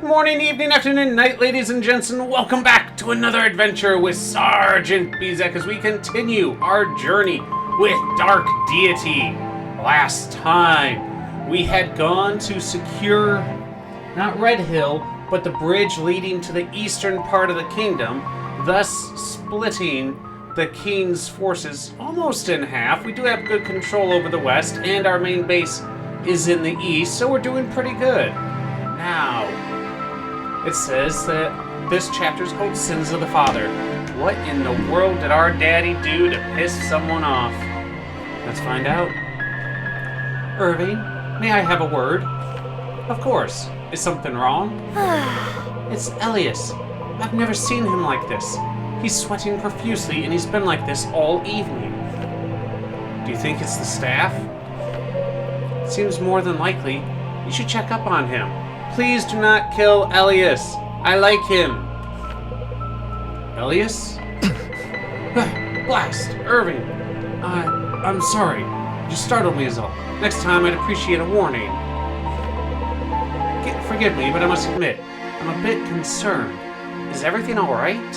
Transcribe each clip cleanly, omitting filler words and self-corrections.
Good morning, evening, afternoon, night, ladies and gents, and welcome back to another adventure with Sergeant Bezek as we continue our journey with Dark Deity. Last time, we had gone to secure, not Red Hill, but the bridge leading to the eastern part of the kingdom, thus splitting the king's forces almost in half. We do have good control over the west, and our main base is in the east, so we're doing pretty good. Now, it says that this chapter's called Sins of the Father. What in the world did our daddy do to piss someone off? Let's find out. Irving, may I have a word? Of course. Is something wrong? It's Elias. I've never seen him like this. He's sweating profusely, and he's been like this all evening. Do you think it's the staff? Seems more than likely. You should check up on him. Please do not kill Elias. I like him. Elias? Blast! Irving! I'm sorry. You startled me as all. Next time I'd appreciate a warning. Forgive me, but I must admit, I'm a bit concerned. Is everything alright?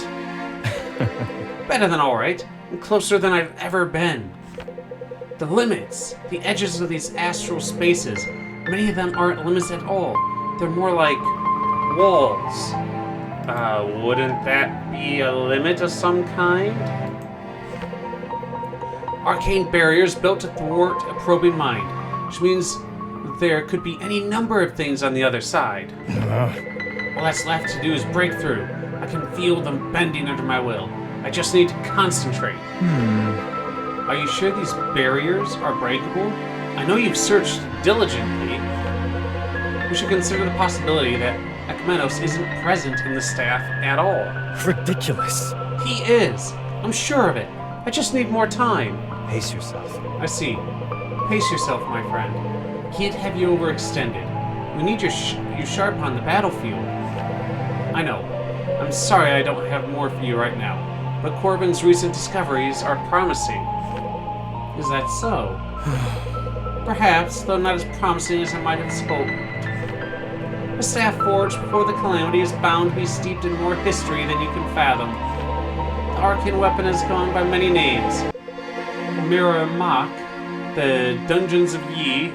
Better than alright, and closer than I've ever been. The limits, the edges of these astral spaces, many of them aren't limits at all. They're more like walls. Wouldn't that be a limit of some kind? Arcane barriers built to thwart a probing mind, which means there could be any number of things on the other side. All that's left to do is break through. I can feel them bending under my will. I just need to concentrate. Are you sure these barriers are breakable? I know you've searched diligently. We should consider the possibility that Ekmenos isn't present in the staff at all. Ridiculous. He is. I'm sure of it. I just need more time. Pace yourself. I see. Pace yourself, my friend. Can't have you overextended. We need you sharp on the battlefield. I know. I'm sorry I don't have more for you right now, but Corbin's recent discoveries are promising. Is that so? Perhaps, though not as promising as I might have hoped. A staff forged before the calamity is bound to be steeped in more history than you can fathom. The arcane weapon has gone by many names. Mirror Mach, the Dungeons of Yi,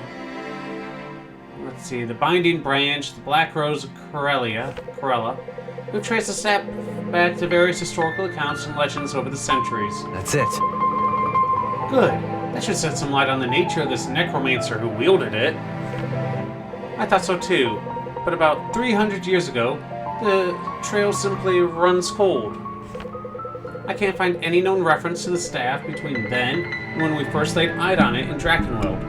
let's see, the Binding Branch, the Black Rose of Corella. We've traced the staff back to various historical accounts and legends over the centuries. That's it. Good. That should shed some light on the nature of this necromancer who wielded it. I thought so too. But about 300 years ago, the trail simply runs cold. I can't find any known reference to the staff between then and when we first laid eyes on it in Drakenweld.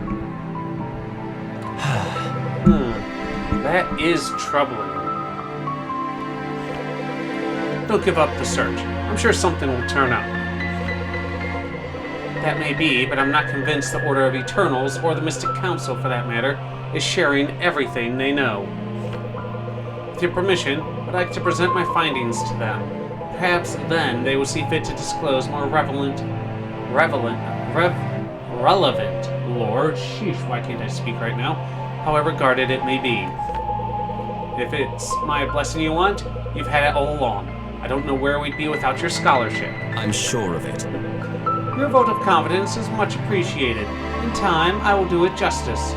That is troubling. Don't give up the search. I'm sure something will turn up. That may be, but I'm not convinced the Order of Eternals, or the Mystic Council for that matter, is sharing everything they know. With your permission, I'd like to present my findings to them. Perhaps then they will see fit to disclose more relevant lore. Sheesh, why can't I speak right now? However guarded it may be. If it's my blessing you want, you've had it all along. I don't know where we'd be without your scholarship. I'm sure of it. Your vote of confidence is much appreciated. In time, I will do it justice.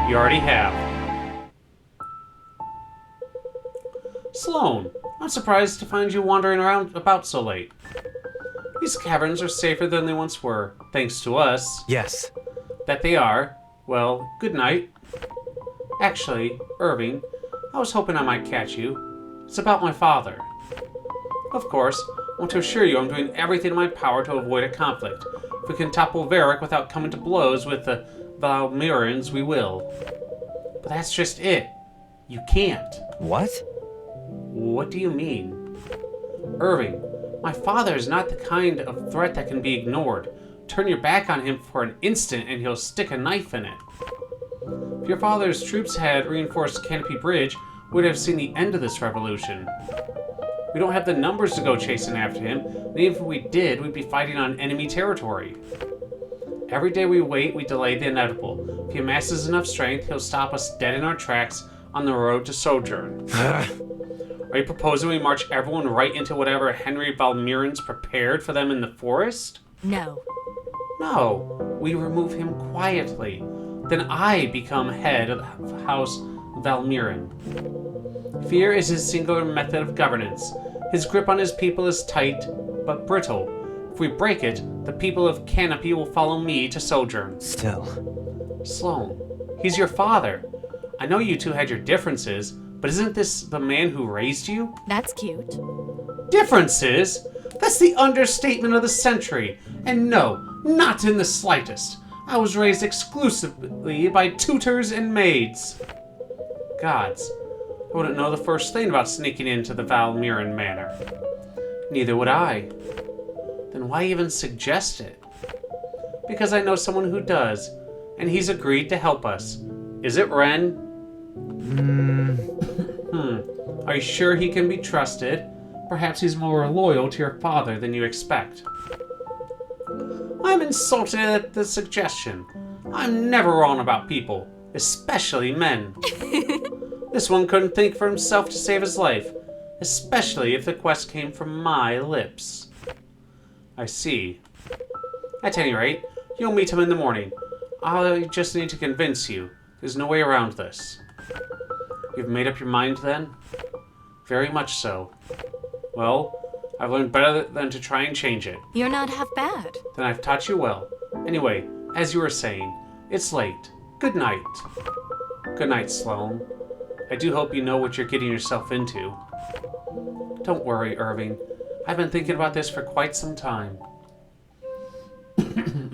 You already have. Sloane, I'm surprised to find you wandering around about so late. These caverns are safer than they once were, thanks to us. Yes. That they are. Well, good night. Actually, Irving, I was hoping I might catch you. It's about my father. Of course, I want to assure you I'm doing everything in my power to avoid a conflict. If we can topple Varic without coming to blows with the Valmyrans, we will. But that's just it. You can't. What? What do you mean? Irving, my father is not the kind of threat that can be ignored. Turn your back on him for an instant and he'll stick a knife in it. If your father's troops had reinforced Canopy Bridge, we would have seen the end of this revolution. We don't have the numbers to go chasing after him, and even if we did, we'd be fighting on enemy territory. Every day we wait, we delay the inevitable. If he amasses enough strength, he'll stop us dead in our tracks on the road to Soujurn. Are you proposing we march everyone right into whatever Henry Valmiran's prepared for them in the forest? No. No, we remove him quietly. Then I become head of House Valmiran. Fear is his singular method of governance. His grip on his people is tight, but brittle. If we break it, the people of Canopy will follow me to Soujurn. Still. Sloane, he's your father. I know you two had your differences, but isn't this the man who raised you? That's cute. Differences? That's the understatement of the century. And no, not in the slightest. I was raised exclusively by tutors and maids. Gods, I wouldn't know the first thing about sneaking into the Valmiran manor. Neither would I. Then why even suggest it? Because I know someone who does, and he's agreed to help us. Is it Ren? Are you sure he can be trusted? Perhaps he's more loyal to your father than you expect. I'm insulted at the suggestion. I'm never wrong about people, especially men. This one couldn't think for himself to save his life, especially if the quest came from my lips. I see. At any rate, you'll meet him in the morning. I just need to convince you. There's no way around this. You've made up your mind then? Very much so. Well, I've learned better than to try and change it. You're not half bad. Then I've taught you well. Anyway, as you were saying, it's late. Good night. Good night, Sloane. I do hope you know what you're getting yourself into. Don't worry, Irving. I've been thinking about this for quite some time.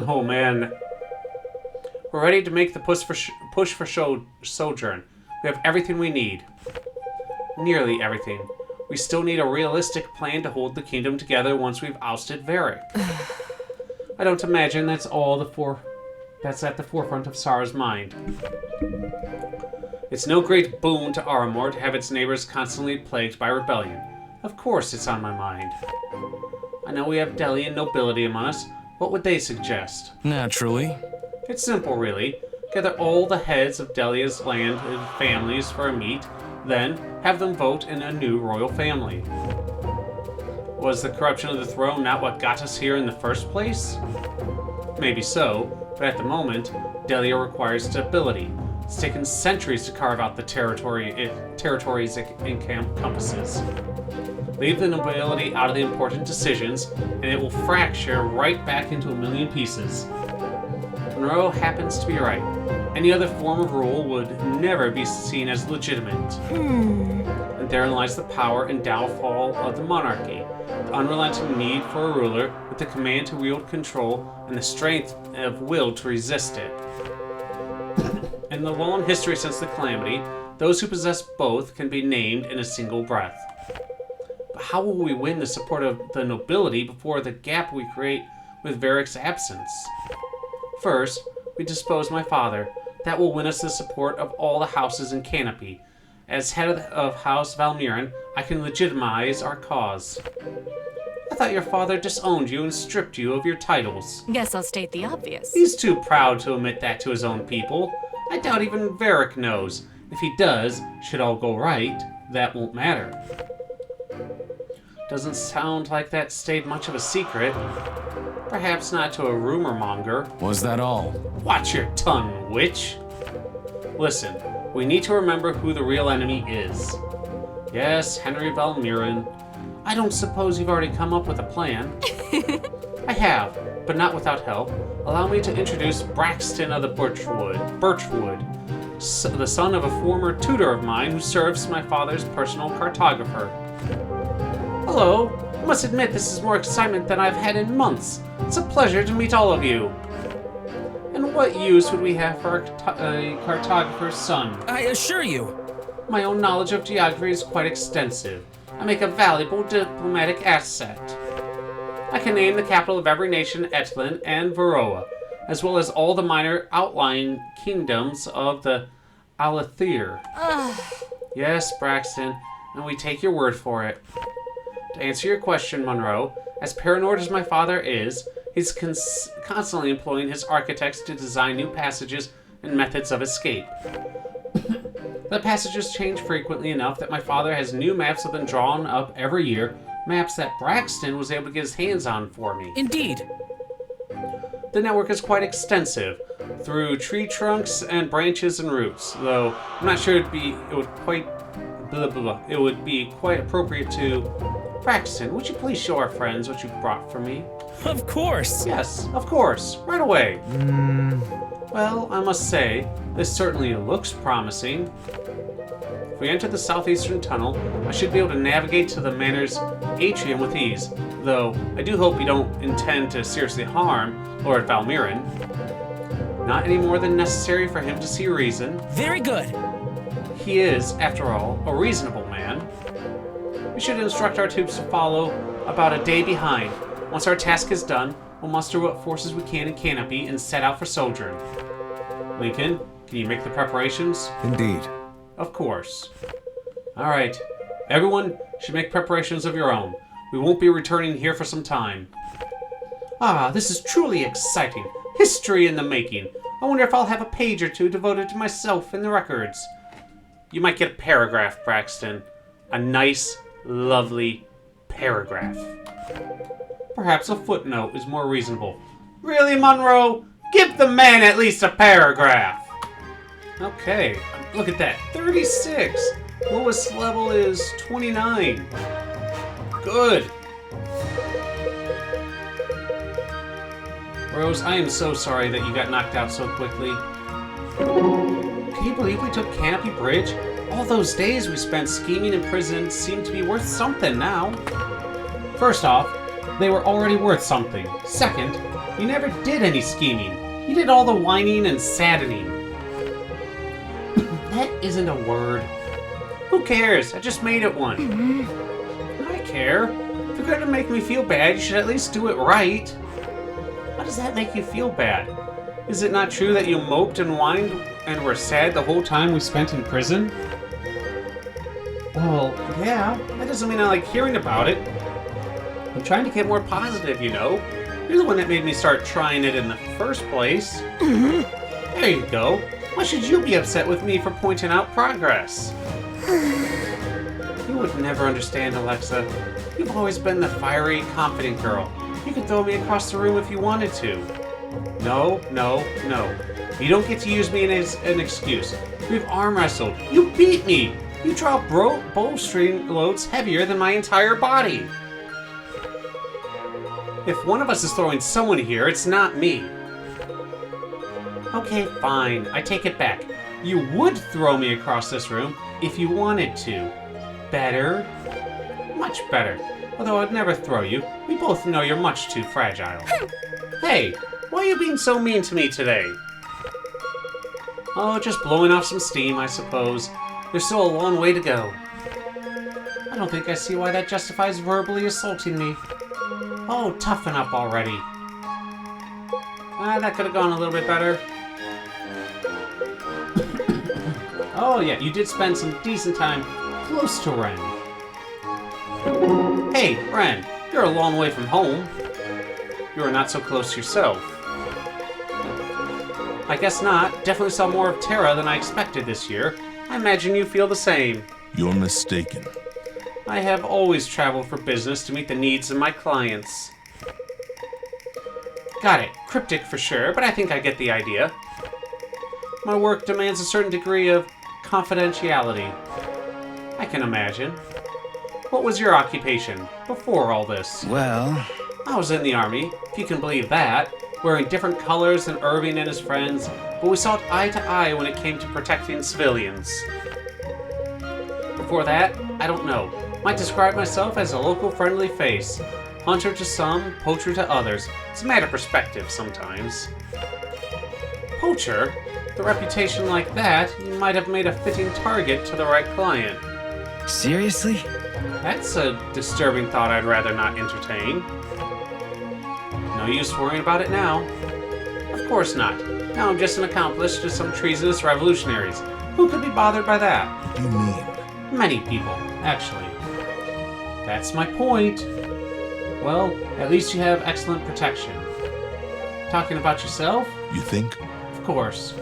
Oh, man. We're ready to make the push for Soujurn. We have everything we need. Nearly everything. We still need a realistic plan to hold the kingdom together once we've ousted Varic. I don't imagine that's at the forefront of Sara's mind. It's no great boon to Aramor to have its neighbors constantly plagued by rebellion. Of course it's on my mind. I know we have Delian nobility among us. What would they suggest? Naturally. It's simple, really. Gather all the heads of Delia's land and families for a meet, then have them vote in a new royal family. Was the corruption of the throne not what got us here in the first place? Maybe so, but at the moment, Delia requires stability. It's taken centuries to carve out the territories it encompasses. Leave the nobility out of the important decisions, and it will fracture right back into a million pieces. Monroe happens to be right. Any other form of rule would never be seen as legitimate. And therein lies the power and downfall of the monarchy. The unrelenting need for a ruler with the command to wield control and the strength of will to resist it. In the long history since the Calamity, those who possess both can be named in a single breath. But how will we win the support of the nobility before the gap we create with Varic's absence? First, we depose my father. That will win us the support of all the houses in Canopy. As head of House Valmiran, I can legitimize our cause. I thought your father disowned you and stripped you of your titles. Guess I'll state the obvious. He's too proud to admit that to his own people. I doubt even Varic knows. If he does, should all go right, that won't matter. Doesn't sound like that stayed much of a secret. Perhaps not to a rumor monger. Was that all? Watch your tongue, witch! Listen, we need to remember who the real enemy is. Yes, Henry Valmiran. I don't suppose you've already come up with a plan. I have, but not without help. Allow me to introduce Braxton of the Birchwood, the son of a former tutor of mine who serves my father's personal cartographer. Hello. I must admit this is more excitement than I've had in months. It's a pleasure to meet all of you. And what use would we have for a cartographer's son? I assure you. My own knowledge of geography is quite extensive. I make a valuable diplomatic asset. I can name the capital of every nation, Etlin and Varroa, as well as all the minor outlying kingdoms of the Alathir. Yes, Braxton, and we take your word for it. To answer your question, Monroe, as paranoid as my father is, he's constantly employing his architects to design new passages and methods of escape. The passages change frequently enough that my father has new maps have been drawn up every year, maps that Braxton was able to get his hands on for me. Indeed. The network is quite extensive, through tree trunks and branches and roots, though I'm not sure it would be quite appropriate to... Braxton, would you please show our friends what you brought for me? Of course. Yes, of course, right away. Well, I must say, this certainly looks promising. If we enter the southeastern tunnel, I should be able to navigate to the manor's atrium with ease, though I do hope you don't intend to seriously harm Lord Valmiran. Not any more than necessary for him to see reason. Very good. He is, after all, a reasonable man. We should instruct our troops to follow about a day behind. Once our task is done, we'll muster what forces we can in Canopy and set out for Soujurn. Lincoln, can you make the preparations? Indeed. Of course. Alright, everyone should make preparations of your own. We won't be returning here for some time. Ah, this is truly exciting. History in the making. I wonder if I'll have a page or two devoted to myself in the records. You might get a paragraph, Braxton. A nice, lovely paragraph. Perhaps a footnote is more reasonable. Really, Monroe? Give the man at least a paragraph! Okay, look at that. 36! Lowest level is 29. Good. Rose, I am so sorry that you got knocked out so quickly. Can you believe we took Canopy Bridge? All those days we spent scheming in prison seem to be worth something now. First off, they were already worth something. Second, you never did any scheming. You did all the whining and saddening. That isn't a word. Who cares? I just made it one. I care. If you're gonna make me feel bad, you should at least do it right. How does that make you feel bad? Is it not true that you moped and whined and were sad the whole time we spent in prison? Well, yeah. That doesn't mean I like hearing about it. I'm trying to get more positive, you know. You're the one that made me start trying it in the first place. There you go. Why should you be upset with me for pointing out progress? You would never understand, Alexa. You've always been the fiery, confident girl. You could throw me across the room if you wanted to. No, no, no. You don't get to use me as an excuse. We've arm wrestled. You beat me. You dropped bowstring loads heavier than my entire body. If one of us is throwing someone here, it's not me. Okay, fine. I take it back. You would throw me across this room if you wanted to. Better? Much better. Although I'd never throw you. We both know you're much too fragile. Hey, why are you being so mean to me today? Oh, just blowing off some steam, I suppose. There's still a long way to go. I don't think I see why that justifies verbally assaulting me. Oh, toughen up already. That could have gone a little bit better. Oh yeah, you did spend some decent time close to Ren. Hey, Ren, you're a long way from home. You are not so close yourself. I guess not. Definitely saw more of Terra than I expected this year. I imagine you feel the same. You're mistaken. I have always traveled for business to meet the needs of my clients. Got it. Cryptic for sure, but I think I get the idea. My work demands a certain degree of confidentiality. I can imagine. What was your occupation before all this? Well, I was in the army, if you can believe that, wearing different colors than Irving and his friends, but we saw eye to eye when it came to protecting civilians. Before that, I don't know. Might describe myself as a local friendly face. Hunter to some, poacher to others. It's a matter of perspective sometimes. Poacher? With a reputation like that, you might have made a fitting target to the right client. Seriously? That's a disturbing thought I'd rather not entertain. No use worrying about it now. Of course not. Now I'm just an accomplice to some treasonous revolutionaries. Who could be bothered by that? what do you mean? Many people, actually. That's my point. Well, at least you have excellent protection. Talking about yourself? You think? Of course.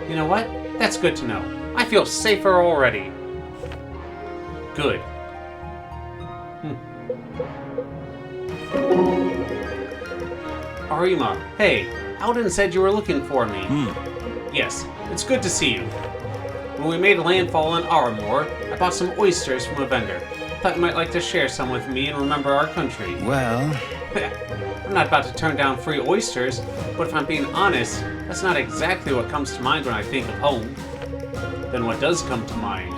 You know what? That's good to know. I feel safer already. Good. Arima, hey, Alden said you were looking for me. Yes, it's good to see you. When we made landfall in Aramor, I bought some oysters from a vendor. Thought you might like to share some with me and remember our country. Well, I'm not about to turn down free oysters, but if I'm being honest, that's not exactly what comes to mind when I think of home. Then what does come to mind?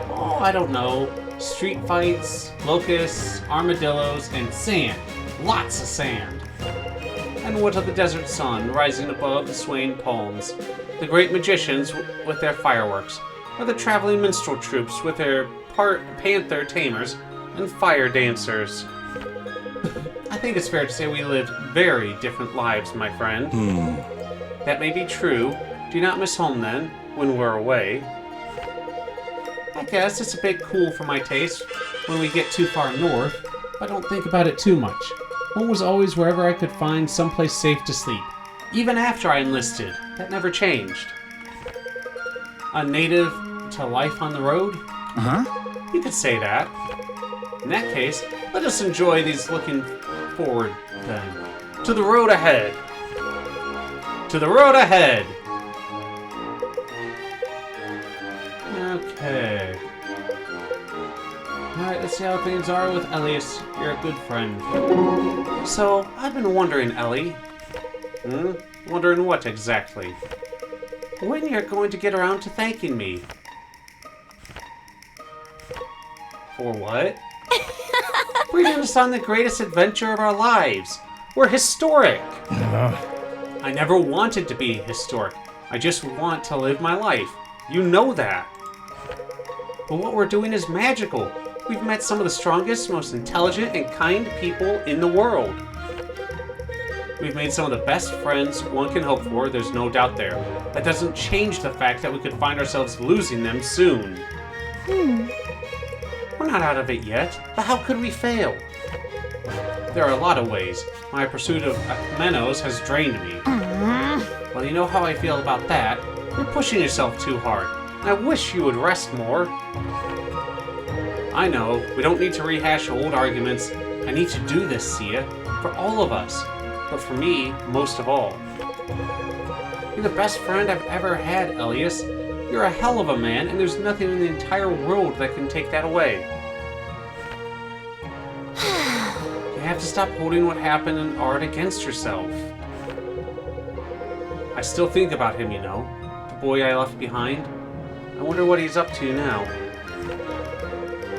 Oh, I don't know. Street fights, locusts, armadillos, and sand. Lots of sand. And what of the desert sun rising above the swaying palms, the great magicians with their fireworks, or the traveling minstrel troops with their panther tamers and fire dancers. I think it's fair to say we lived very different lives, my friend. That may be true. Do you not miss home then, when we're away? I guess it's a bit cool for my taste when we get too far north, but I don't think about it too much. Home was always wherever I could find someplace safe to sleep. Even after I enlisted, that never changed. A native to life on the road? You could say that. In that case, let us enjoy these looking forward, then. To the road ahead. To the road ahead! Okay. Alright, let's see how things are with Elias. You're a good friend. So, I've been wondering, Ellie. Wondering what exactly? When you're going to get around to thanking me. For what? Bringing us on the greatest adventure of our lives. We're historic. I never wanted to be historic. I just want to live my life. You know that. But what we're doing is magical. We've met some of the strongest, most intelligent, and kind people in the world. We've made some of the best friends one can hope for, there's no doubt there. That doesn't change the fact that we could find ourselves losing them soon. We're not out of it yet, but how could we fail? There are a lot of ways. My pursuit of Menos has drained me. Well, you know how I feel about that. You're pushing yourself too hard. I wish you would rest more. I know, we don't need to rehash old arguments. I need to do this, Sia, for all of us. But for me, most of all. You're the best friend I've ever had, Elias. You're a hell of a man, and there's nothing in the entire world that can take that away. You have to stop holding what happened in art against yourself. I still think about him, you know. The boy I left behind. I wonder what he's up to now.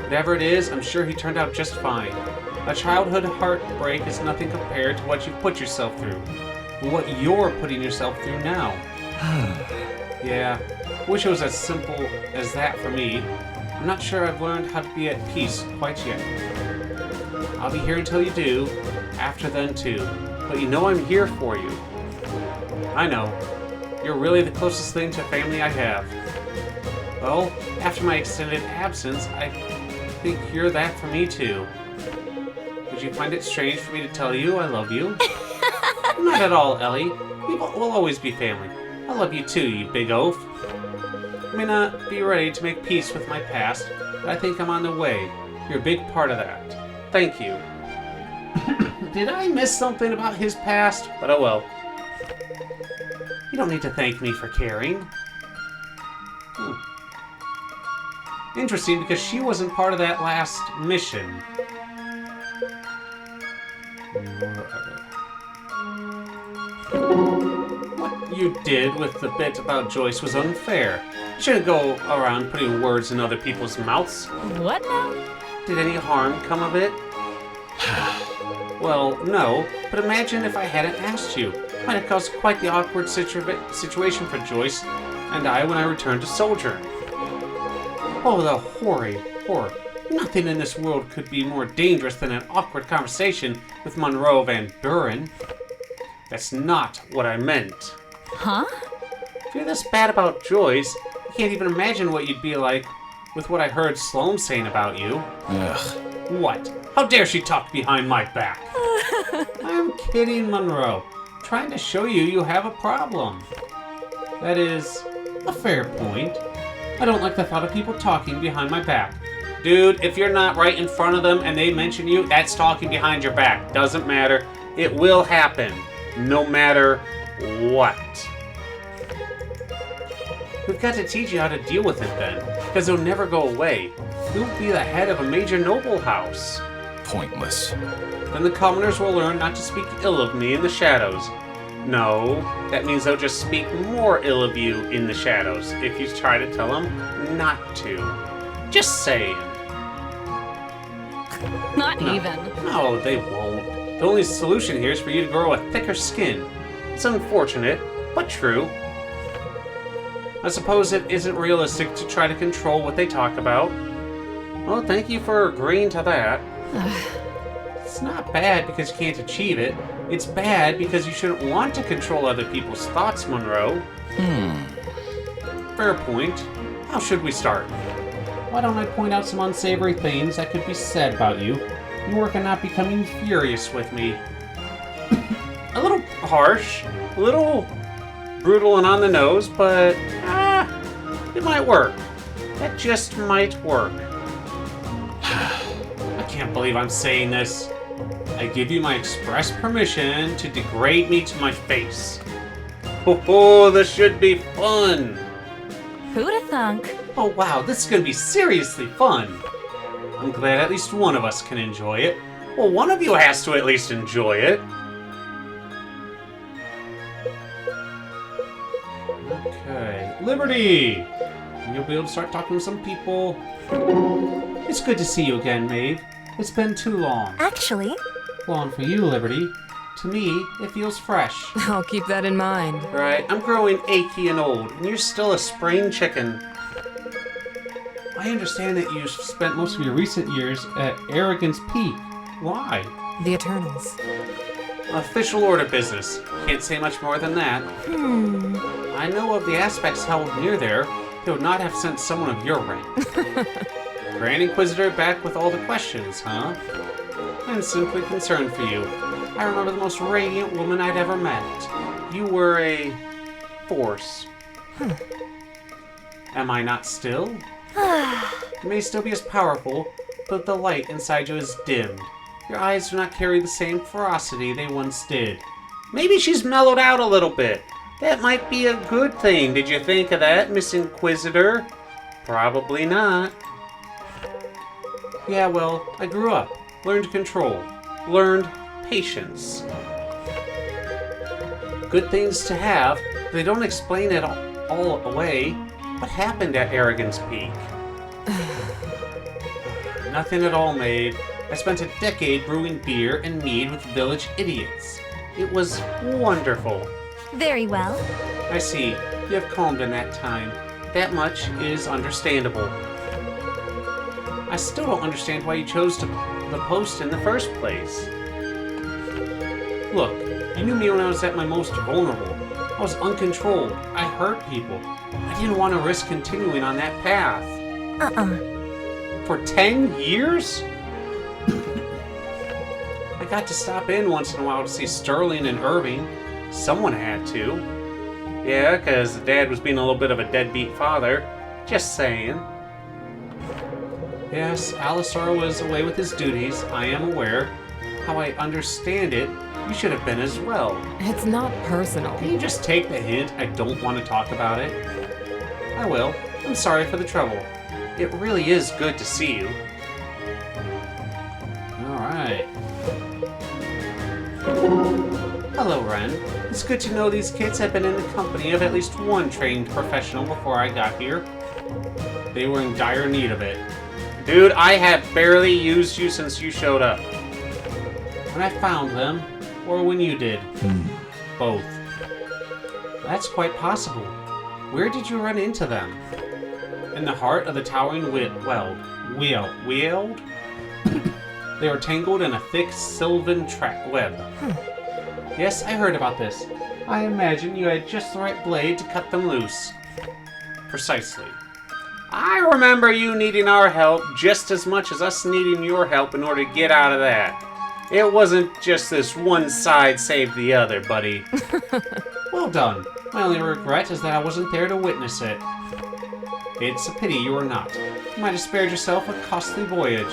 Whatever it is, I'm sure he turned out just fine. A childhood heartbreak is nothing compared to what you've put yourself through. And what you're putting yourself through now. Yeah, wish it was as simple as that for me. I'm not sure I've learned how to be at peace quite yet. I'll be here until you do, after then too. But you know I'm here for you. I know. You're really the closest thing to family I have. Well, after my extended absence, I think you're that for me too. Would you find it strange for me to tell you I love you? Not at all, Ellie. We'll always be family. I love you too, you big oaf. I may not be ready to make peace with my past, but I think I'm on the way. You're a big part of that. Thank you. Did I miss something about his past? But oh well. You don't need to thank me for caring. Interesting, because she wasn't part of that last mission. What you did with the bit about Joyce was unfair. You shouldn't go around putting words in other people's mouths. What now? Did any harm come of it? Well, no, but imagine if I hadn't asked you. Might have caused quite the awkward situation for Joyce and I when I returned to Soujurn. Oh, the horror. Nothing in this world could be more dangerous than an awkward conversation with Monroe Van Buren. That's not what I meant. Huh? If you're this bad about Joyce, I can't even imagine what you'd be like with what I heard Sloane saying about you. Ugh. What? How dare she talk behind my back? I'm kidding, Monroe. Trying to show you have a problem. That is a fair point. I don't like the thought of people talking behind my back. Dude, if you're not right in front of them and they mention you, that's talking behind your back. Doesn't matter. It will happen. No matter what. We've got to teach you how to deal with it then, because it'll never go away. You'll be the head of a major noble house. Pointless. Then the commoners will learn not to speak ill of me in the shadows. No, that means they'll just speak more ill of you in the shadows if you try to tell them not to. Just saying. Not even. No, they won't. The only solution here is for you to grow a thicker skin. It's unfortunate, but true. I suppose it isn't realistic to try to control what they talk about. Well, thank you for agreeing to that. It's not bad because you can't achieve it. It's bad because you shouldn't want to control other people's thoughts, Monroe. Fair point. How should we start? Why don't I point out some unsavory things that could be said about you? You work on not becoming furious with me. A little harsh, a little brutal and on the nose, but it might work. That just might work. I can't believe I'm saying this. I give you my express permission to degrade me to my face. Oh, this should be fun. Who'da thunk? Oh wow, this is gonna be seriously fun. I'm glad at least one of us can enjoy it. Well, one of you has to at least enjoy it. Okay, Liberty! You'll be able to start talking to some people. It's good to see you again, Maeve. It's been too long. Actually, Long for you, Liberty. To me, it feels fresh. I'll keep that in mind. Right, I'm growing achy and old, and you're still a spring chicken. I understand that you spent most of your recent years at Arrogance Peak. Why? The Eternals. Official order business. Can't say much more than that. I know of the aspects held near there. They would not have sent someone of your rank. Grand Inquisitor back with all the questions, huh? I'm simply concerned for you. I remember the most radiant woman I'd ever met. You were a force. Am I not still? You may still be as powerful, but the light inside you is dimmed. Your eyes do not carry the same ferocity they once did. Maybe she's mellowed out a little bit. That might be a good thing. Did you think of that, Miss Inquisitor? Probably not. Yeah, well, I grew up. Learned control. Learned patience. Good things to have. They don't explain it all away. What happened at Arrogance Peak? Nothing at all, Maid. I spent a decade brewing beer and mead with village idiots. It was wonderful. very well. I see. You have calmed in that time. That much is understandable. I still don't understand why you chose the post in the first place. Look, you knew me when I was at my most vulnerable. I was uncontrolled. I hurt people. I didn't want to risk continuing on that path. For 10 years? I got to stop in once in a while to see Sterling and Irving. Someone had to. Yeah, because Dad was being a little bit of a deadbeat father. Just saying. Yes, Alistar was away with his duties, I am aware. How I understand it, you should have been as well. It's not personal. Can you just take the hint I don't want to talk about it? I will. I'm sorry for the trouble. It really is good to see you. Alright. Hello, Ren. It's good to know these kids have been in the company of at least one trained professional before I got here. They were in dire need of it. Dude, I have barely used you since you showed up. When I found them, or when you did? Both. That's quite possible. Where did you run into them? In the heart of the towering weald. They are tangled in a thick sylvan web. Yes, I heard about this. I imagine you had just the right blade to cut them loose. Precisely. I remember you needing our help just as much as us needing your help in order to get out of that. It wasn't just this one side saved the other, buddy. Well done. My only regret is that I wasn't there to witness it. It's a pity you were not. You might have spared yourself a costly voyage.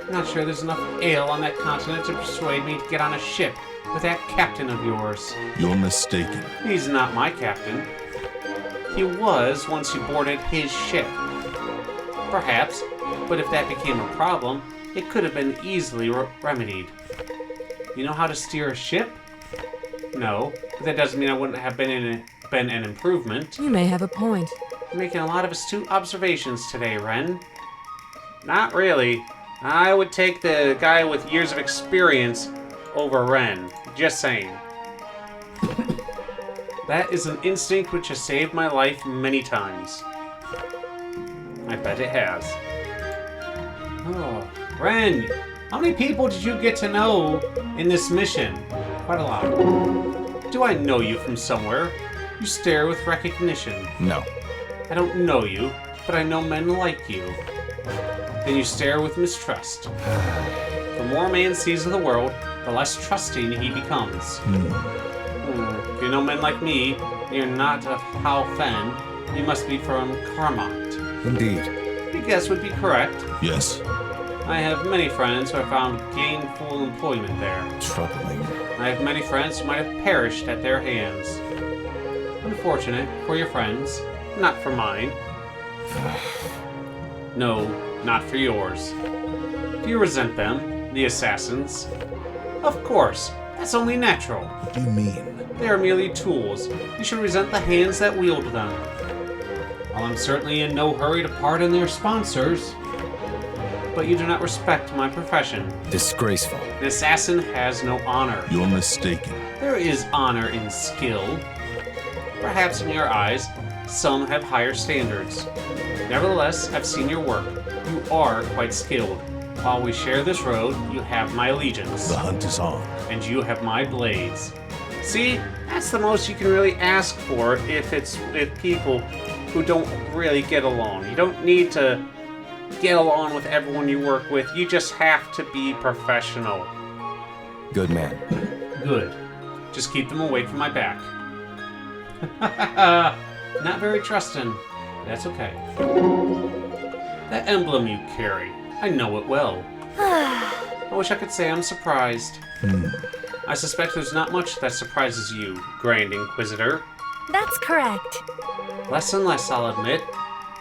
I'm not sure there's enough ale on that continent to persuade me to get on a ship with that captain of yours. You're mistaken. He's not my captain. He was once you boarded his ship. Perhaps, but if that became a problem, it could have been easily remedied. You know how to steer a ship? No, but that doesn't mean I wouldn't have been an improvement. You may have a point. You're making a lot of astute observations today, Ren. Not really. I would take the guy with years of experience over Ren. Just saying. That is an instinct which has saved my life many times. I bet it has. Oh, Ren, how many people did you get to know in this mission? Quite a lot. Do I know you from somewhere? You stare with recognition. No. I don't know you, but I know men like you. Then you stare with mistrust. The more a man sees of the world, the less trusting he becomes. If you know men like me, and you're not of Hao Fen, you must be from Carmont. Indeed. Your guess would be correct. Yes. I have many friends who have found gainful employment there. Troubling. I have many friends who might have perished at their hands. Unfortunate for your friends, not for mine. No, not for yours. Do you resent them, the assassins? Of course, that's only natural. What do you mean? They are merely tools. You should resent the hands that wield them. While I'm certainly in no hurry to pardon their sponsors, but you do not respect my profession. Disgraceful. An assassin has no honor. You're mistaken. There is honor in skill. Perhaps in your eyes, some have higher standards. Nevertheless, I've seen your work. You are quite skilled. While we share this road, you have my allegiance. The hunt is on. And you have my blades. See, that's the most you can really ask for if it's with people who don't really get along. You don't need to get along with everyone you work with. You just have to be professional. Good man. Good. Just keep them away from my back. Not very trusting. That's okay. That emblem you carry, I know it well. I wish I could say I'm surprised. I suspect there's not much that surprises you, Grand Inquisitor. That's correct. Less and less, I'll admit,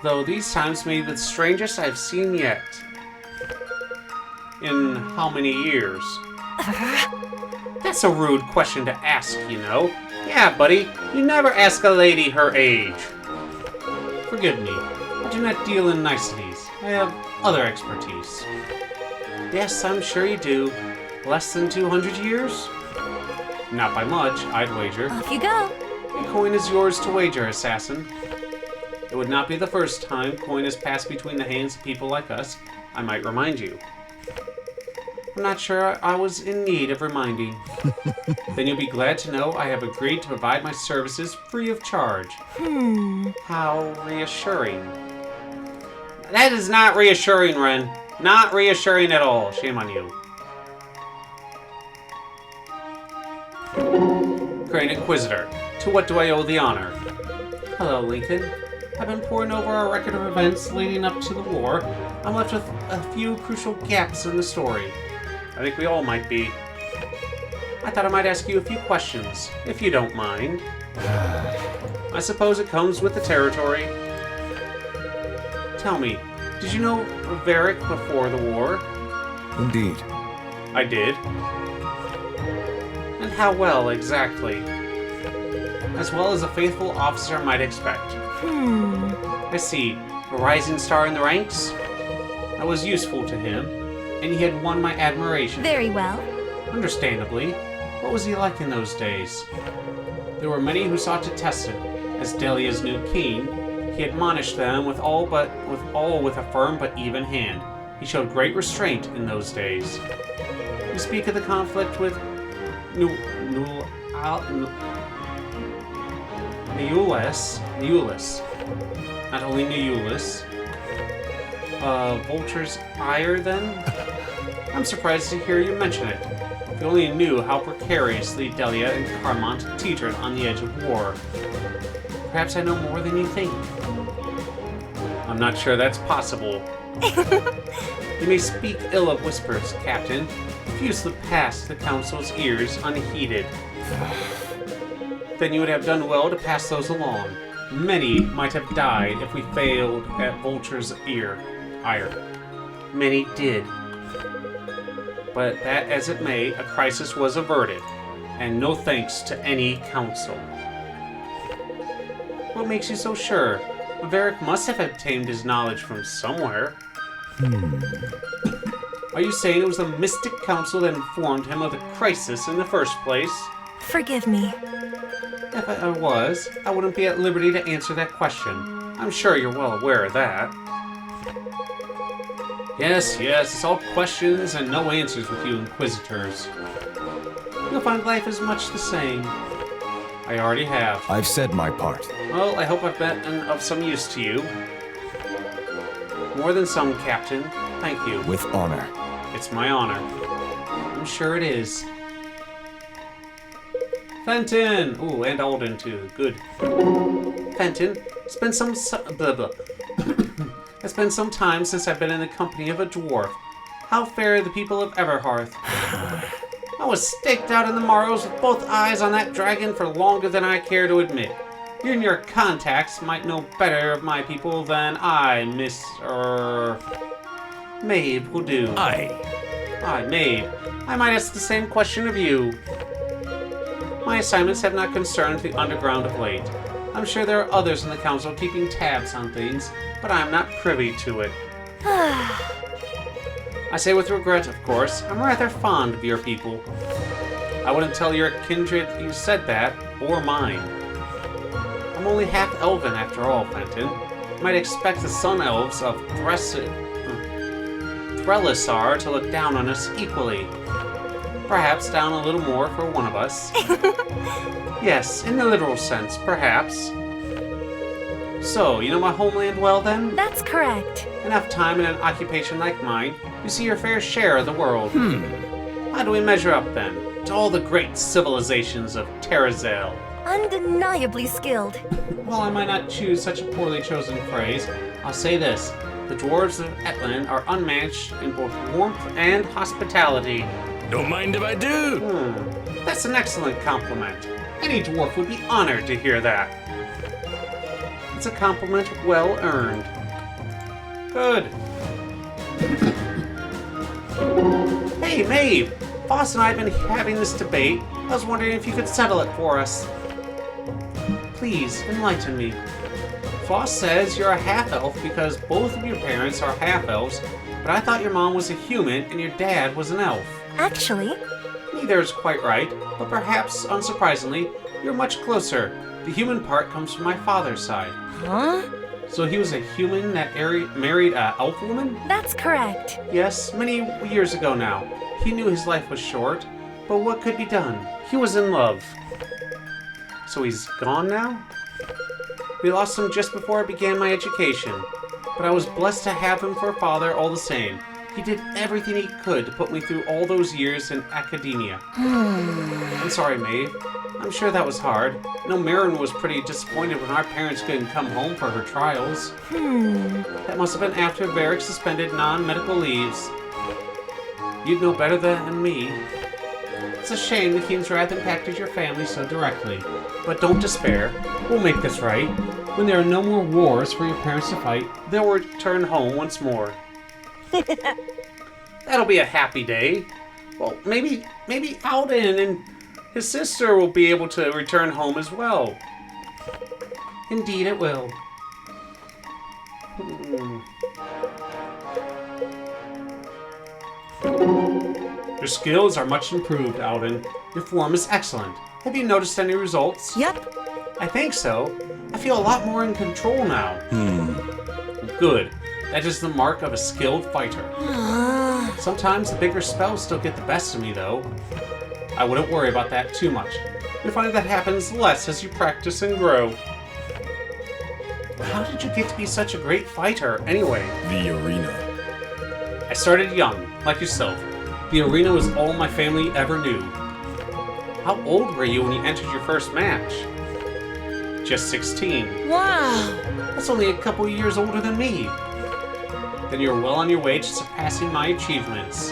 though these times may be the strangest I've seen yet. In how many years? That's a rude question to ask, you know. Yeah, buddy, you never ask a lady her age. Forgive me, I do not deal in niceties. I have other expertise. Yes, I'm sure you do. Less than 200 years? Not by much, I'd wager. Off you go. A coin is yours to wager, assassin. It would not be the first time coin has passed between the hands of people like us, I might remind you. I'm not sure I was in need of reminding. Then you'll be glad to know I have agreed to provide my services free of charge. How reassuring. That is not reassuring, Ren. Not reassuring at all. Shame on you. Grand Inquisitor, to what do I owe the honor? Hello, Lincoln. I've been poring over our record of events leading up to the war. I'm left with a few crucial gaps in the story. I think we all might be. I thought I might ask you a few questions, if you don't mind. I suppose it comes with the territory. Tell me, did you know Varic before the war? Indeed. I did. And how well, exactly? As well as a faithful officer might expect. I see. A rising star in the ranks? I was useful to him, and he had won my admiration. Very well. Understandably. What was he like in those days? There were many who sought to test him. As Delia's new king, he admonished them with a firm but even hand. He showed great restraint in those days. You speak of the conflict with Neulus. Not only Neulus. Vulture's ire, then? I'm surprised to hear you mention it. If you only knew how precariously Delia and Carmont teetered on the edge of war. Perhaps I know more than you think. I'm not sure that's possible. You may speak ill of whispers, Captain. Few slip past the Council's ears unheeded. Then you would have done well to pass those along. Many might have died if we failed at Vulture's ire. Many did. But that as it may, a crisis was averted, and no thanks to any council. What makes you so sure? Varic must have obtained his knowledge from somewhere. Are you saying it was the Mystic Council that informed him of the crisis in the first place? Forgive me. If I was, I wouldn't be at liberty to answer that question. I'm sure you're well aware of that. Yes, it's all questions and no answers with you Inquisitors. You'll find life is much the same. I already have. I've said my part. Well, I hope I've been of some use to you. More than some, Captain. Thank you. With honor. It's my honor. I'm sure it is. Fenton! Ooh, and Alden too. Good. Fenton, it's been some It's been some time since I've been in the company of a dwarf. How fare the people of Everhearth? I was staked out in the Morrows with both eyes on that dragon for longer than I care to admit. You and your contacts might know better of my people than I, Miss, Maeve will do. Aye, Maeve. I might ask the same question of you. My assignments have not concerned the underground of late. I'm sure there are others in the council keeping tabs on things, but I'm not privy to it. I say with regret, of course, I'm rather fond of your people. I wouldn't tell your kindred you said that, or mine. I'm only half-elven after all, Fenton. You might expect the Sun Elves of Threlisar to look down on us equally. Perhaps down a little more for one of us. Yes, in the literal sense, perhaps. So, you know my homeland well, then? That's correct. Enough time in an occupation like mine, you see your fair share of the world. How do we measure up, then, to all the great civilizations of Terrazel? Undeniably skilled. While I might not choose such a poorly chosen phrase, I'll say this. The dwarves of Etland are unmatched in both warmth and hospitality. Don't mind if I do. That's an excellent compliment. Any dwarf would be honored to hear that. It's a compliment well earned. Good. Hey, Maeve! Boss and I have been having this debate. I was wondering if you could settle it for us. Please, enlighten me. Foss says you're a half-elf because both of your parents are half-elves, but I thought your mom was a human and your dad was an elf. Actually, Neither is quite right, but perhaps, unsurprisingly, you're much closer. The human part comes from my father's side. huh? So he was a human that married an elf woman? That's correct. Yes, many years ago now. He knew his life was short, but what could be done? He was in love. So he's gone now? We lost him just before I began my education, but I was blessed to have him for a father all the same. He did everything he could to put me through all those years in academia. I'm sorry, Maeve. I'm sure that was hard. No, Marin was pretty disappointed when our parents couldn't come home for her trials. That must have been after Varic suspended non-medical leaves. You'd know better than me. It's a shame the King's Wrath impacted your family so directly. But don't despair. We'll make this right. When there are no more wars for your parents to fight, they'll return home once more. That'll be a happy day. Well, maybe Alden and his sister will be able to return home as well. Indeed it will. Your skills are much improved, Alden. Your form is excellent. Have you noticed any results? Yep. I think so. I feel a lot more in control now. Good. That is the mark of a skilled fighter. Sometimes the bigger spells still get the best of me, though. I wouldn't worry about that too much. You'll find that happens less as you practice and grow. How did you get to be such a great fighter, anyway? The arena. I started young, like yourself. The arena was all my family ever knew. How old were you when you entered your first match? just 16. Wow. That's only a couple years older than me. Then you're well on your way to surpassing my achievements.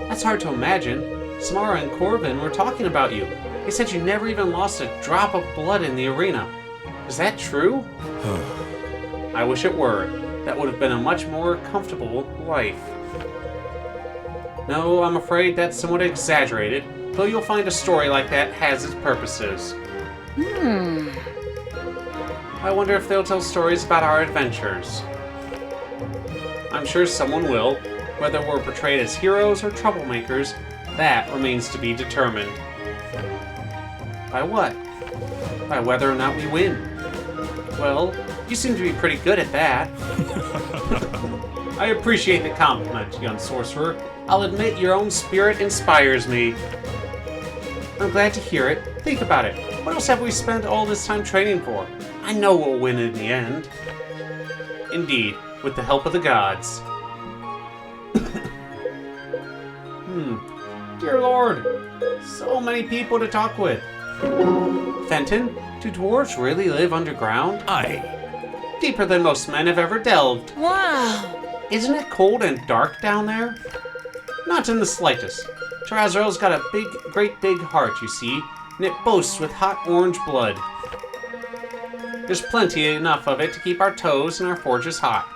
That's hard to imagine. Samara and Corbin were talking about you. They said you never even lost a drop of blood in the arena. Is that true? I wish it were. That would have been a much more comfortable life. No, I'm afraid that's somewhat exaggerated, though you'll find a story like that has its purposes. I wonder if they'll tell stories about our adventures. I'm sure someone will. Whether we're portrayed as heroes or troublemakers, that remains to be determined. By what? By whether or not we win. Well, you seem to be pretty good at that. I appreciate the compliment, young sorcerer. I'll admit your own spirit inspires me. I'm glad to hear it. Think about it. What else have we spent all this time training for? I know we'll win in the end. Indeed, with the help of the gods. Dear Lord, so many people to talk with. Fenton, do dwarves really live underground? Aye. Deeper than most men have ever delved. Wow. Isn't it cold and dark down there? Not in the slightest. Terrazeral's got a great big heart, you see, and it boasts with hot orange blood. There's plenty enough of it to keep our toes and our forges hot.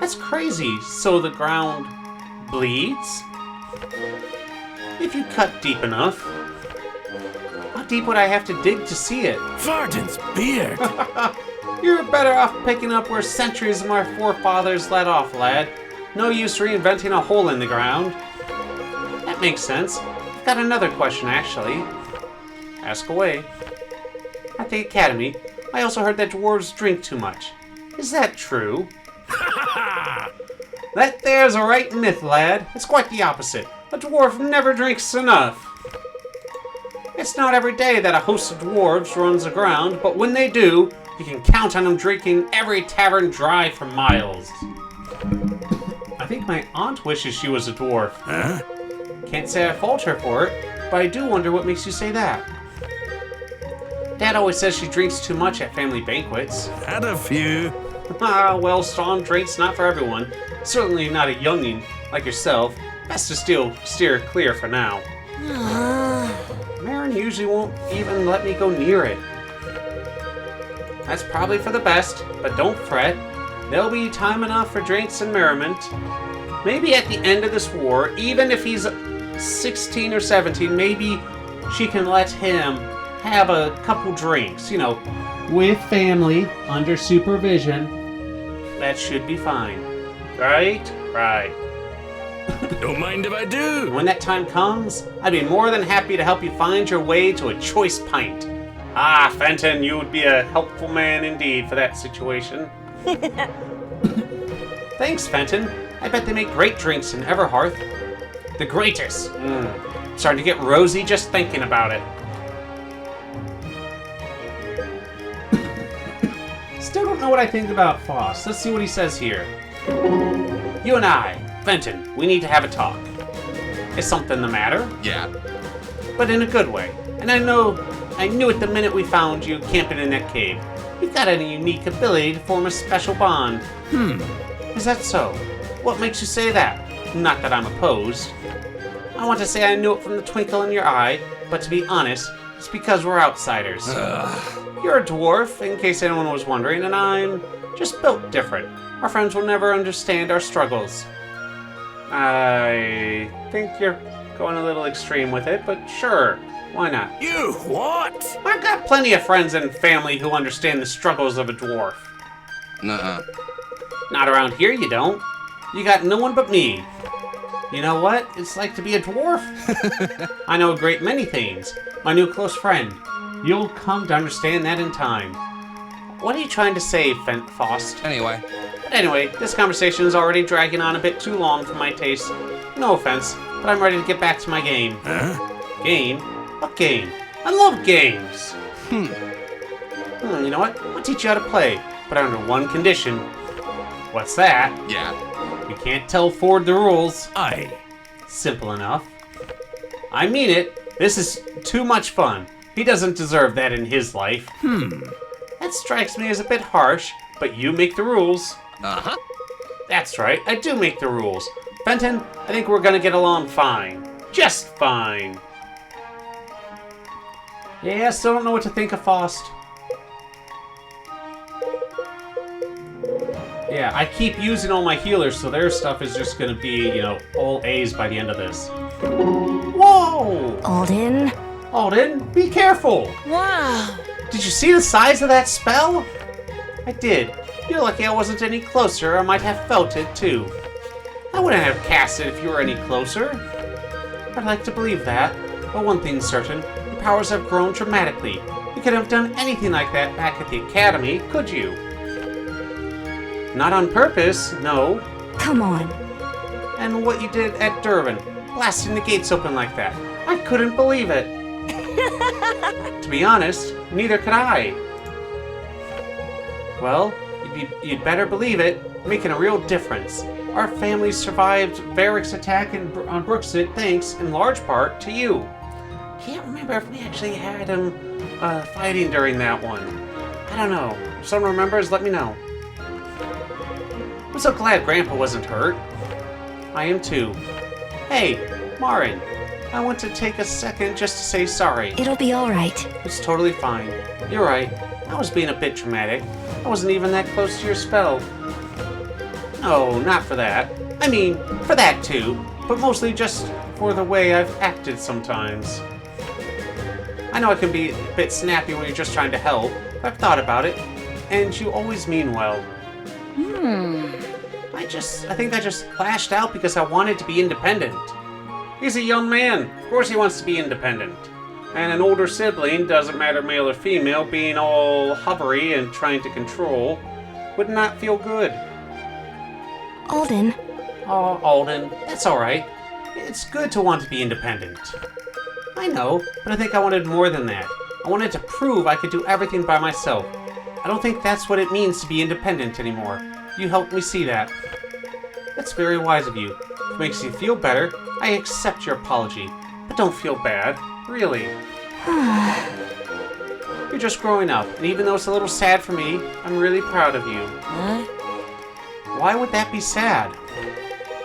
That's crazy. So the ground bleeds? If you cut deep enough. How deep would I have to dig to see it? Varden's beard. You're better off picking up where centuries of our forefathers let off, lad. No use reinventing a hole in the ground. That makes sense. I've got another question, actually. Ask away. At the academy, I also heard that dwarves drink too much. Is that true? That there's a right myth, lad. It's quite the opposite. A dwarf never drinks enough. It's not every day that a host of dwarves runs aground, but when they do, you can count on them drinking every tavern dry for miles. I think my aunt wishes she was a dwarf. Huh? Can't say I fault her for it, but I do wonder what makes you say that. Dad always says she drinks too much at family banquets. Had a few. Ah, well, strong drink's not for everyone. Certainly not a youngin' like yourself. Best to steer clear for now. Marin usually won't even let me go near it. That's probably for the best, but don't fret. There'll be time enough for drinks and merriment. Maybe at the end of this war, even if he's 16 or 17, maybe she can let him have a couple drinks, with family, under supervision. That should be fine. Right? Right. Don't mind if I do. When that time comes, I'd be more than happy to help you find your way to a choice pint. Ah, Fenton, you would be a helpful man indeed for that situation. Thanks, Fenton. I bet they make great drinks in Everhearth. The greatest. Starting to get rosy just thinking about it. Still don't know what I think about Foss. Let's see what he says here. You and I, Fenton, we need to have a talk. Is something the matter? Yeah. But in a good way. And I knew it the minute we found you camping in that cave. You've got a unique ability to form a special bond. Is that so? What makes you say that? Not that I'm opposed. I want to say I knew it from the twinkle in your eye, but to be honest, it's because we're outsiders. You're a dwarf, in case anyone was wondering, and I'm just built different. Our friends will never understand our struggles. I think you're going a little extreme with it, but sure, why not? You what? I've got plenty of friends and family who understand the struggles of a dwarf. Nuh-uh. Not around here, you don't. You got no one but me. You know what it's like to be a dwarf? I know a great many things. My new close friend. You'll come to understand that in time. What are you trying to say, Faust? Anyway. Anyway, this conversation is already dragging on a bit too long for my taste. No offense, but I'm ready to get back to my game. Huh? Game? What game? I love games! You know what? I'll teach you how to play, but under one condition. What's that? Yeah. You can't tell Ford the rules. Aye. Simple enough. I mean it. This is too much fun. He doesn't deserve that in his life. That strikes me as a bit harsh, but you make the rules. Uh-huh. That's right, I do make the rules. Fenton, I think we're gonna get along fine. Just fine. Yeah, still don't know what to think of Faust. Yeah, I keep using all my healers, so their stuff is just gonna be, you know, all A's by the end of this. Whoa! Alden? Alden, be careful! Wow. Did you see the size of that spell? I did. You're lucky I wasn't any closer, I might have felt it too. I wouldn't have cast it if you were any closer. I'd like to believe that, but one thing's certain, your powers have grown dramatically. You couldn't have done anything like that back at the academy, could you? Not on purpose, no. Come on. And what you did at Durban, blasting the gates open like that, I couldn't believe it. To be honest, neither could I. Well, you'd better believe it, making a real difference. Our family survived Varic's attack on Brooksit thanks, in large part, to you. Can't remember if we actually had him fighting during that one. I don't know. If someone remembers, let me know. I'm so glad Grandpa wasn't hurt. I am too. Hey, Marin, I want to take a second just to say sorry. It'll be alright. It's totally fine. You're right. I was being a bit dramatic. I wasn't even that close to your spell. No, not for that. I mean, for that too, but mostly just for the way I've acted sometimes. I know I can be a bit snappy when you're just trying to help, but I've thought about it, and you always mean well. I think I just lashed out because I wanted to be independent. He's a young man. Of course he wants to be independent. And an older sibling, doesn't matter male or female, being all hovery and trying to control, would not feel good. Alden, Oh, Alden, that's alright. It's good to want to be independent. I know, but I think I wanted more than that. I wanted to prove I could do everything by myself. I don't think that's what it means to be independent anymore. You helped me see that. That's very wise of you. If it makes you feel better, I accept your apology. But don't feel bad. Really. You're just growing up, and even though it's a little sad for me, I'm really proud of you. What? Why would that be sad?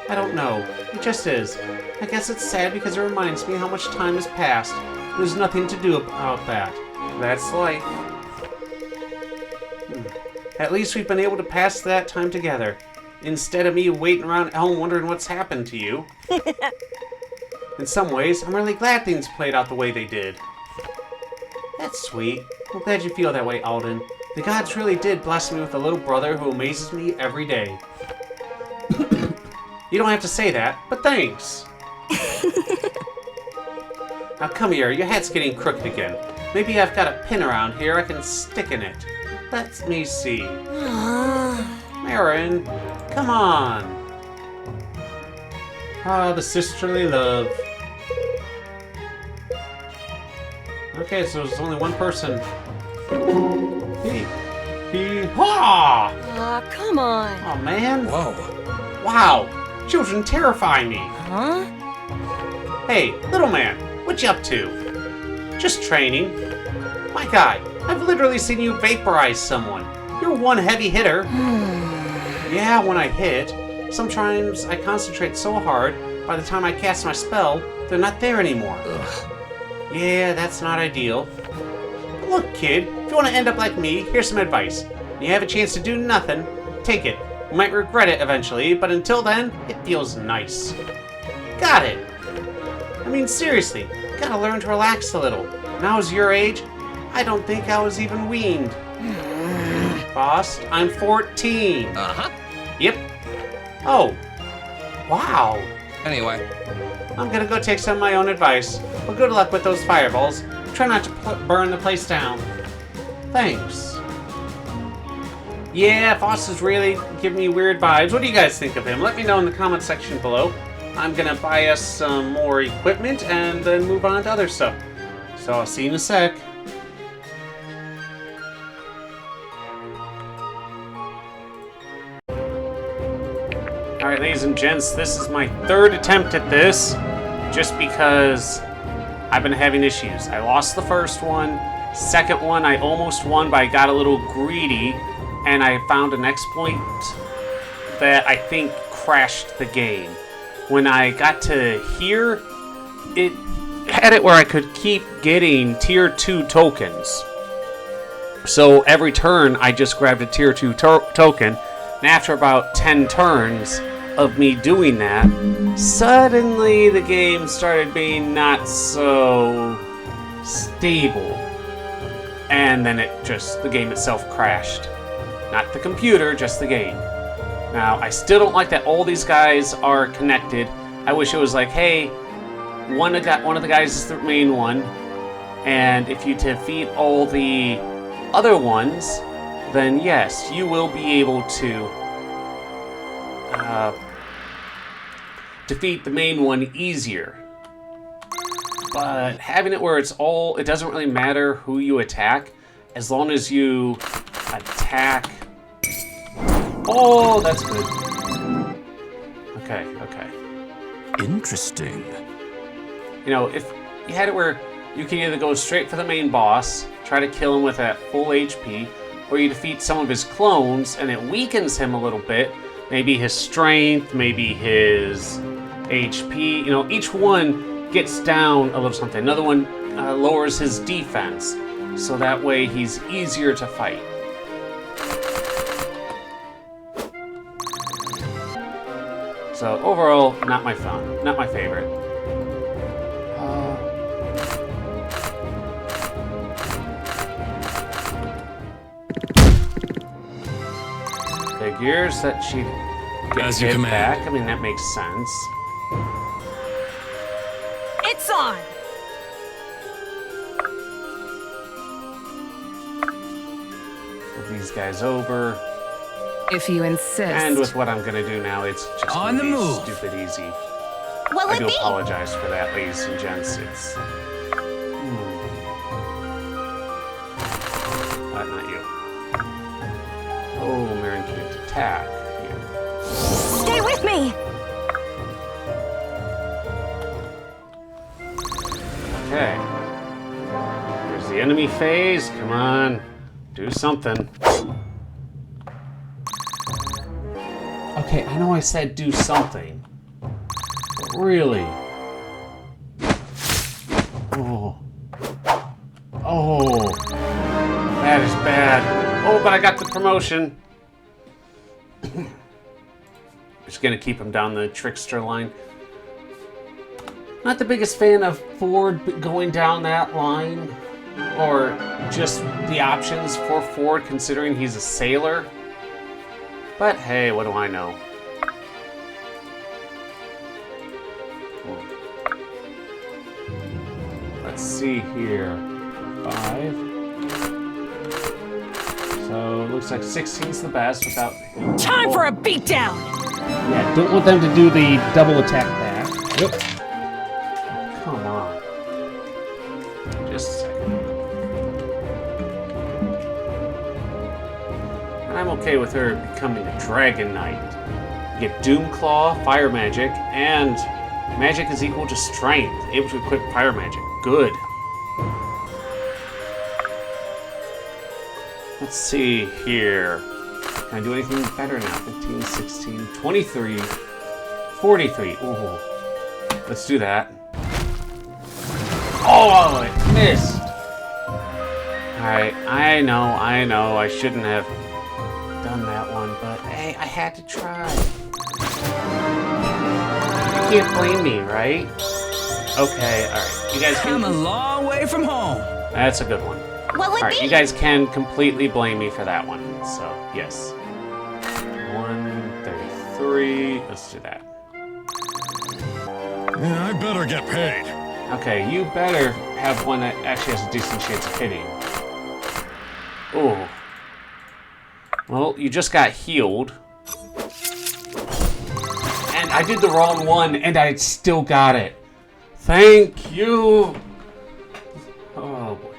I don't know. It just is. I guess it's sad because it reminds me how much time has passed. There's nothing to do about that. That's life. At least we've been able to pass that time together, instead of me waiting around at home wondering what's happened to you. In some ways, I'm really glad things played out the way they did. That's sweet. I'm glad you feel that way, Alden. The gods really did bless me with a little brother who amazes me every day. You don't have to say that, but thanks. Now come here, your hat's getting crooked again. Maybe I've got a pin around here I can stick in it. Let me see. Marin, come on. Ah, the sisterly love. Okay, so there's only one person. Ha! Come on. Oh man. Whoa. Wow. Children terrify me. Huh? Hey, little man, what you up to? Just training. My guy, I've literally seen you vaporize someone. You're one heavy hitter. Yeah, when I hit. Sometimes I concentrate so hard, by the time I cast my spell, they're not there anymore. Yeah, that's not ideal. But look, kid, if you want to end up like me, here's some advice. When you have a chance to do nothing, take it. You might regret it eventually, but until then, it feels nice. Got it. I mean, seriously, you gotta learn to relax a little. When I was your age, I don't think I was even weaned. Faust, I'm 14. Uh-huh. Yep. Oh. Wow. Anyway. I'm gonna go take some of my own advice. But good luck with those fireballs. Try not to burn the place down. Thanks. Yeah, Faust is really giving me weird vibes. What do you guys think of him? Let me know in the comment section below. I'm gonna buy us some more equipment and then move on to other stuff. So I'll see you in a sec. Alright, ladies and gents, this is my third attempt at this. Just because I've been having issues. I lost the first one. Second one, I almost won, but I got a little greedy, and I found an exploit that I think crashed the game. When I got to here, it had it where I could keep getting tier 2 tokens. So every turn, I just grabbed a tier 2 token, and after about 10 turns of me doing that, suddenly the game started being not so stable. And then the game itself crashed. Not the computer, just the game. Now, I still don't like that all these guys are connected. I wish it was like, hey, one of the guys is the main one, and if you defeat all the other ones, then yes, you will be able to defeat the main one easier. But having it where it doesn't really matter who you attack, as long as you attack. Oh, that's good. Okay. Interesting. You know, if you had it where you can either go straight for the main boss, try to kill him with that full HP, or you defeat some of his clones and it weakens him a little bit, maybe his strength, maybe his HP, you know, each one gets down a little something. Another one lowers his defense, so that way he's easier to fight. So overall, not my favorite. Figures that she gets hit back. I mean, that makes sense. It's on! Move these guys over. If you insist. And with what I'm gonna do now, it's just On the move. Stupid easy. Will I it do be? apologize for that, ladies and gents. It's... not you. Oh, Marin can't attack. Yeah. Stay with me! Okay. There's the enemy phase. Come on. Do something. Okay, I know I said do something. But really? Oh. Oh. That is bad. Oh, but I got the promotion. Just gonna keep him down the trickster line. Not the biggest fan of Ford going down that line, or just the options for Ford considering he's a sailor. But hey, what do I know? Let's see here. 5. So it looks like 16's the best without. Time for a beatdown! Yeah, don't want them to do the double attack back. Yep. Come on. Just a second. And I'm okay with her becoming a Dragon Knight. You get Doom Claw, Fire Magic, and magic is equal to strength. Able to equip Fire Magic. Good. Let's see here. Can I do anything better now? 15, 16, 23, 43. Ooh. Let's do that. Oh, it missed. Alright, I know. I shouldn't have done that one, but hey, I had to try. You can't blame me, right? Okay, alright. You guys I'm a can... long way from home. That's a good one. Will it Alright, be? you guys can completely blame me for that one. So, yes. 133. Let's do that. Yeah, I better get paid. Okay, you better have one that actually has a decent chance of hitting. Ooh. Well, you just got healed. And I did the wrong one, and I still got it. Thank you! Oh, boy.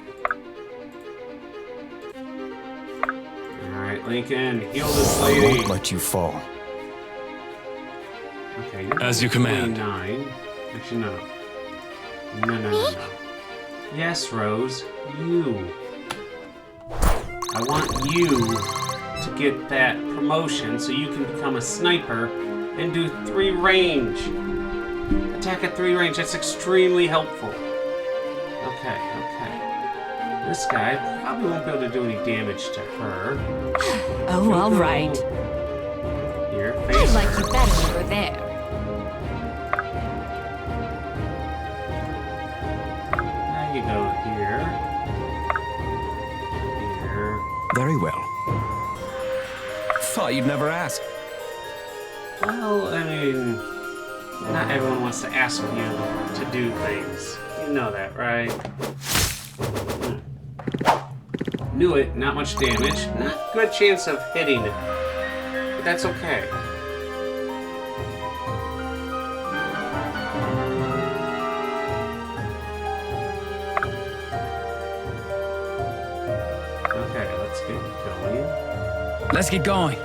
Alright, Lincoln, heal this I lady. won't let you fall. Okay, you're As you command. 29. Actually, no. No. Yes, Rose, you. I want you to get that promotion so you can become a sniper and do 3 range. Attack at 3 range, that's extremely helpful. Okay. This guy probably won't be able to do any damage to her. Oh, all right. Here, I face like her. you better over there. Now you go here. Here. Very well. Thought you'd never ask. Well, I mean, not everyone wants to ask you to do things. You know that, right? Knew it, not much damage. Not good chance of hitting it. But that's okay. Okay, let's get going. Let's get going.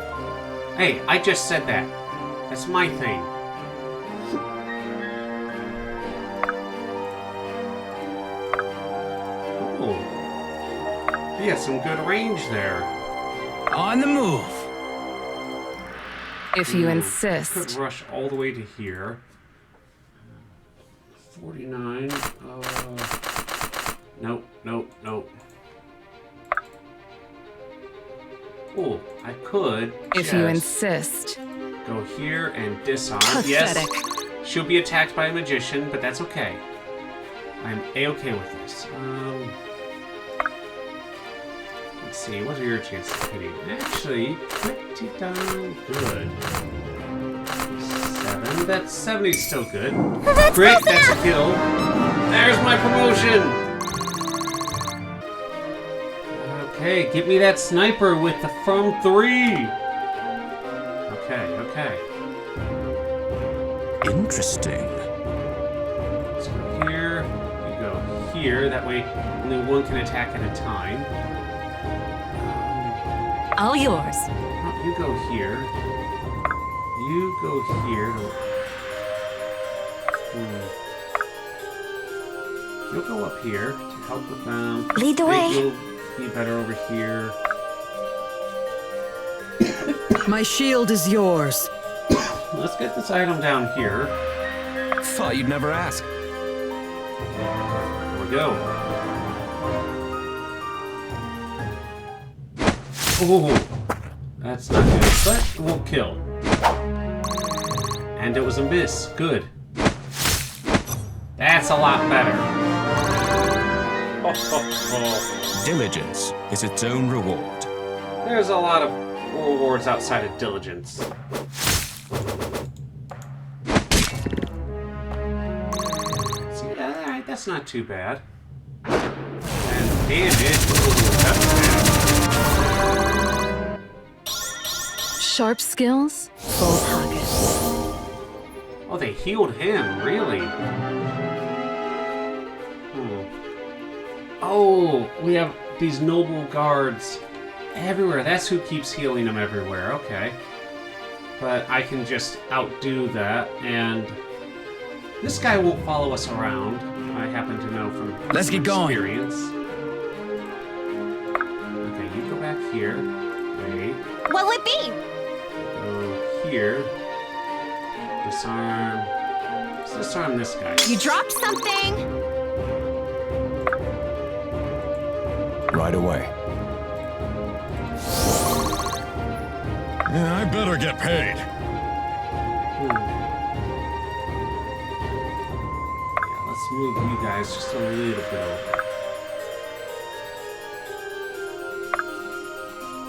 Hey, I just said that. That's my thing. Oh. He has some good range there. On the move. If you Could insist. rush all the way to here. 49. Nope. Oh, I could. If you just insist. go here and disarm. Pathetic. Yes, she'll be attacked by a magician, but that's okay. I'm a-okay with this. Let's see, what are your chances of hitting? Actually, pretty darn good. 7. That 70 is still good. Great, that's a kill. There's my promotion. Okay, get me that sniper with the from 3. Okay. Interesting. Let's go here. You go here. That way, only one can attack at a time. All yours. Oh, you go here. You go here. You'll go up here to help with them. Lead the I think way. You'll be better over here. My shield is yours. Let's get this item down here. Thought you'd never ask. There we go. Oh, that's not good, but we'll kill. And it was a miss. Good. That's a lot better. Diligence is its own reward. There's a lot of rewards outside of diligence. See, alright, that's not too bad. And damage. Ooh, that's bad. Sharp skills, full pockets. Oh, they healed him, really? Oh, we have these noble guards everywhere. That's who keeps healing them everywhere. Okay. But I can just outdo that, and this guy won't follow us around. I happen to know from Let's get going. experience. Okay, you go back here. Wait. What'll it be? Go here. Disarm. Let's disarm this guy. You dropped something. Right away. Yeah, I better get paid. Yeah, let's move you guys just a little bit over.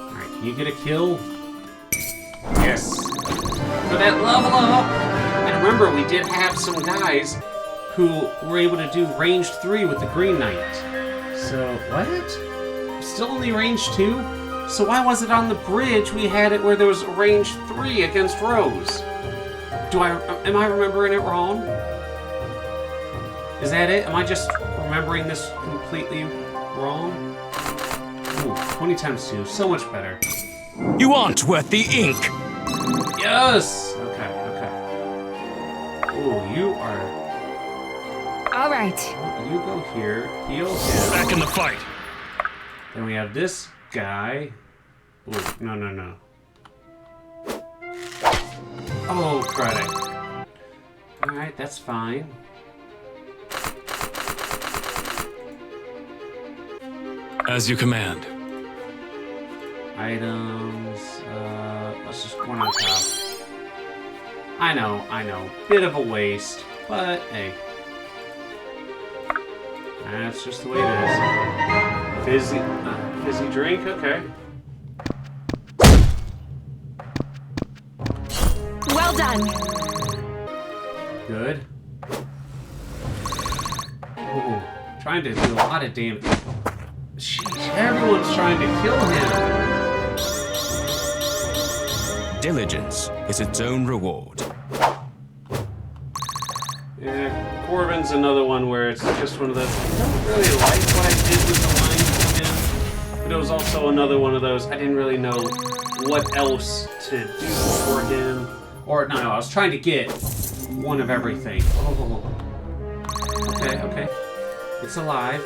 Alright, can you get a kill? Yes. For that level up! And remember, we did have some guys who were able to do range 3 with the Green Knight. So, what? Still only range 2? So why was it on the bridge we had it where there was range 3 against Rose? Am I remembering it wrong? Is that it? Am I just remembering this completely wrong? Ooh, 20 times 2, so much better. You aren't worth the ink. Yes! Okay. Ooh, you are All right. You go here, heal him. Back in the fight. Then we have this guy. Ooh, no, no, no. Oh, credit. Alright, that's fine. As you command. Items. Let's just go on top. I know. Bit of a waste, but hey. That's just the way it is. Fizzy drink, okay. Well done. Good. Ooh, trying to do a lot of damage. Sheesh, everyone's trying to kill him. Diligence is its own reward. Yeah, Corbin's another one where it's just one of those. I don't really like what I did with the lines with him, but it was also another one of those. I didn't really know what else to do for him. Or, no, I was trying to get one of everything. Oh. Okay. It's alive.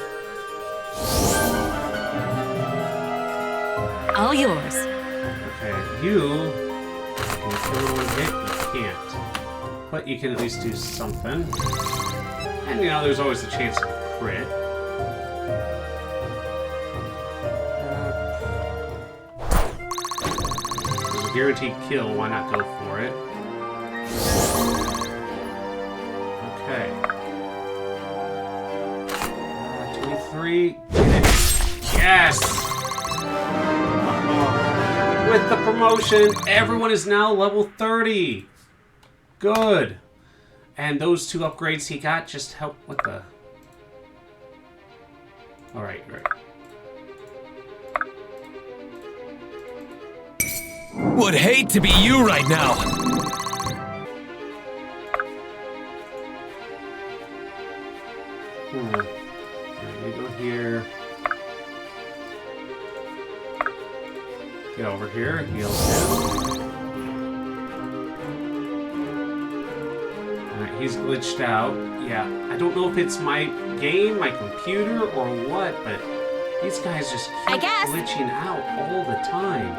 All yours. Okay, you can kill one hit, you can't. But you can at least do something. And, you know, there's always the chance of crit. There's a guaranteed kill, why not go for it? Okay. 23. Get it. Yes! With the promotion, everyone is now level 30. Good. And those 2 upgrades he got just help with the... Alright, right. Would hate to be you right now. Alright, you go here. Get over here, heal him. Alright, he's glitched out. Yeah, I don't know if it's my game, my computer, or what, but these guys just keep glitching out all the time.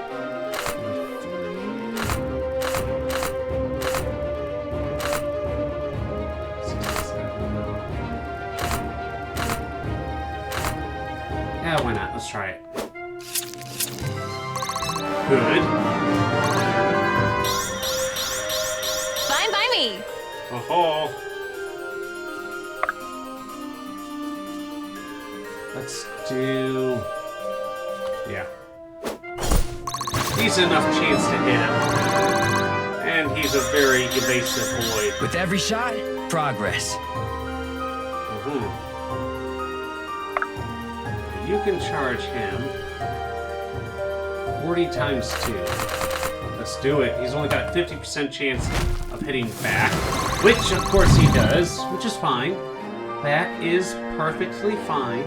Yeah, why not? Let's try it. Good. Fine by me. Oh. Let's do... Yeah. Decent enough chance to hit him. And he's a very evasive boy. With every shot, progress. You can charge him 40 times 2. Let's do it. He's only got a 50% chance of hitting back, which of course he does, which is fine. That is perfectly fine.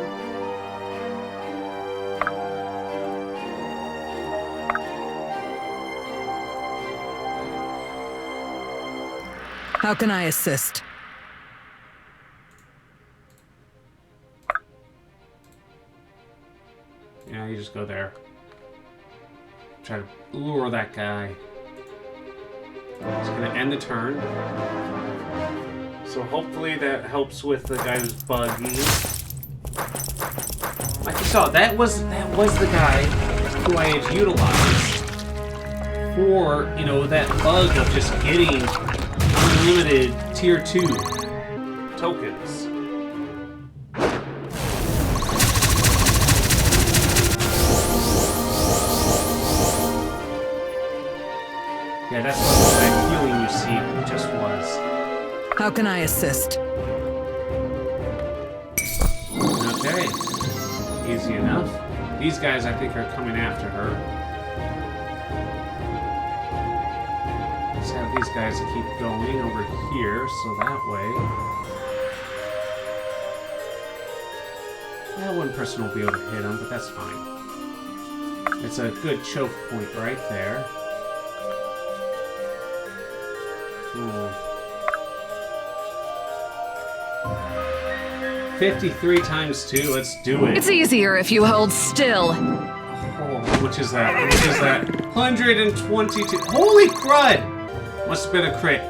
How can I assist? Yeah, you just go there. Try to lure that guy. It's gonna end the turn. So hopefully that helps with the guy who's buggy. Like you saw, that was the guy who I had utilized for, you know, that bug of just getting unlimited tier 2 tokens. Yeah, that's what that healing you see just was. How can I assist? Okay. Easy enough. These guys, I think, are coming after her. Let's have these guys keep going over here, so that way... That one person will be able to hit him, but that's fine. It's a good choke point right there. 53 times 2. Let's do it. It's easier if you hold still. Oh, how much is that? How much is that? 122. Holy crud! Must have been a crit.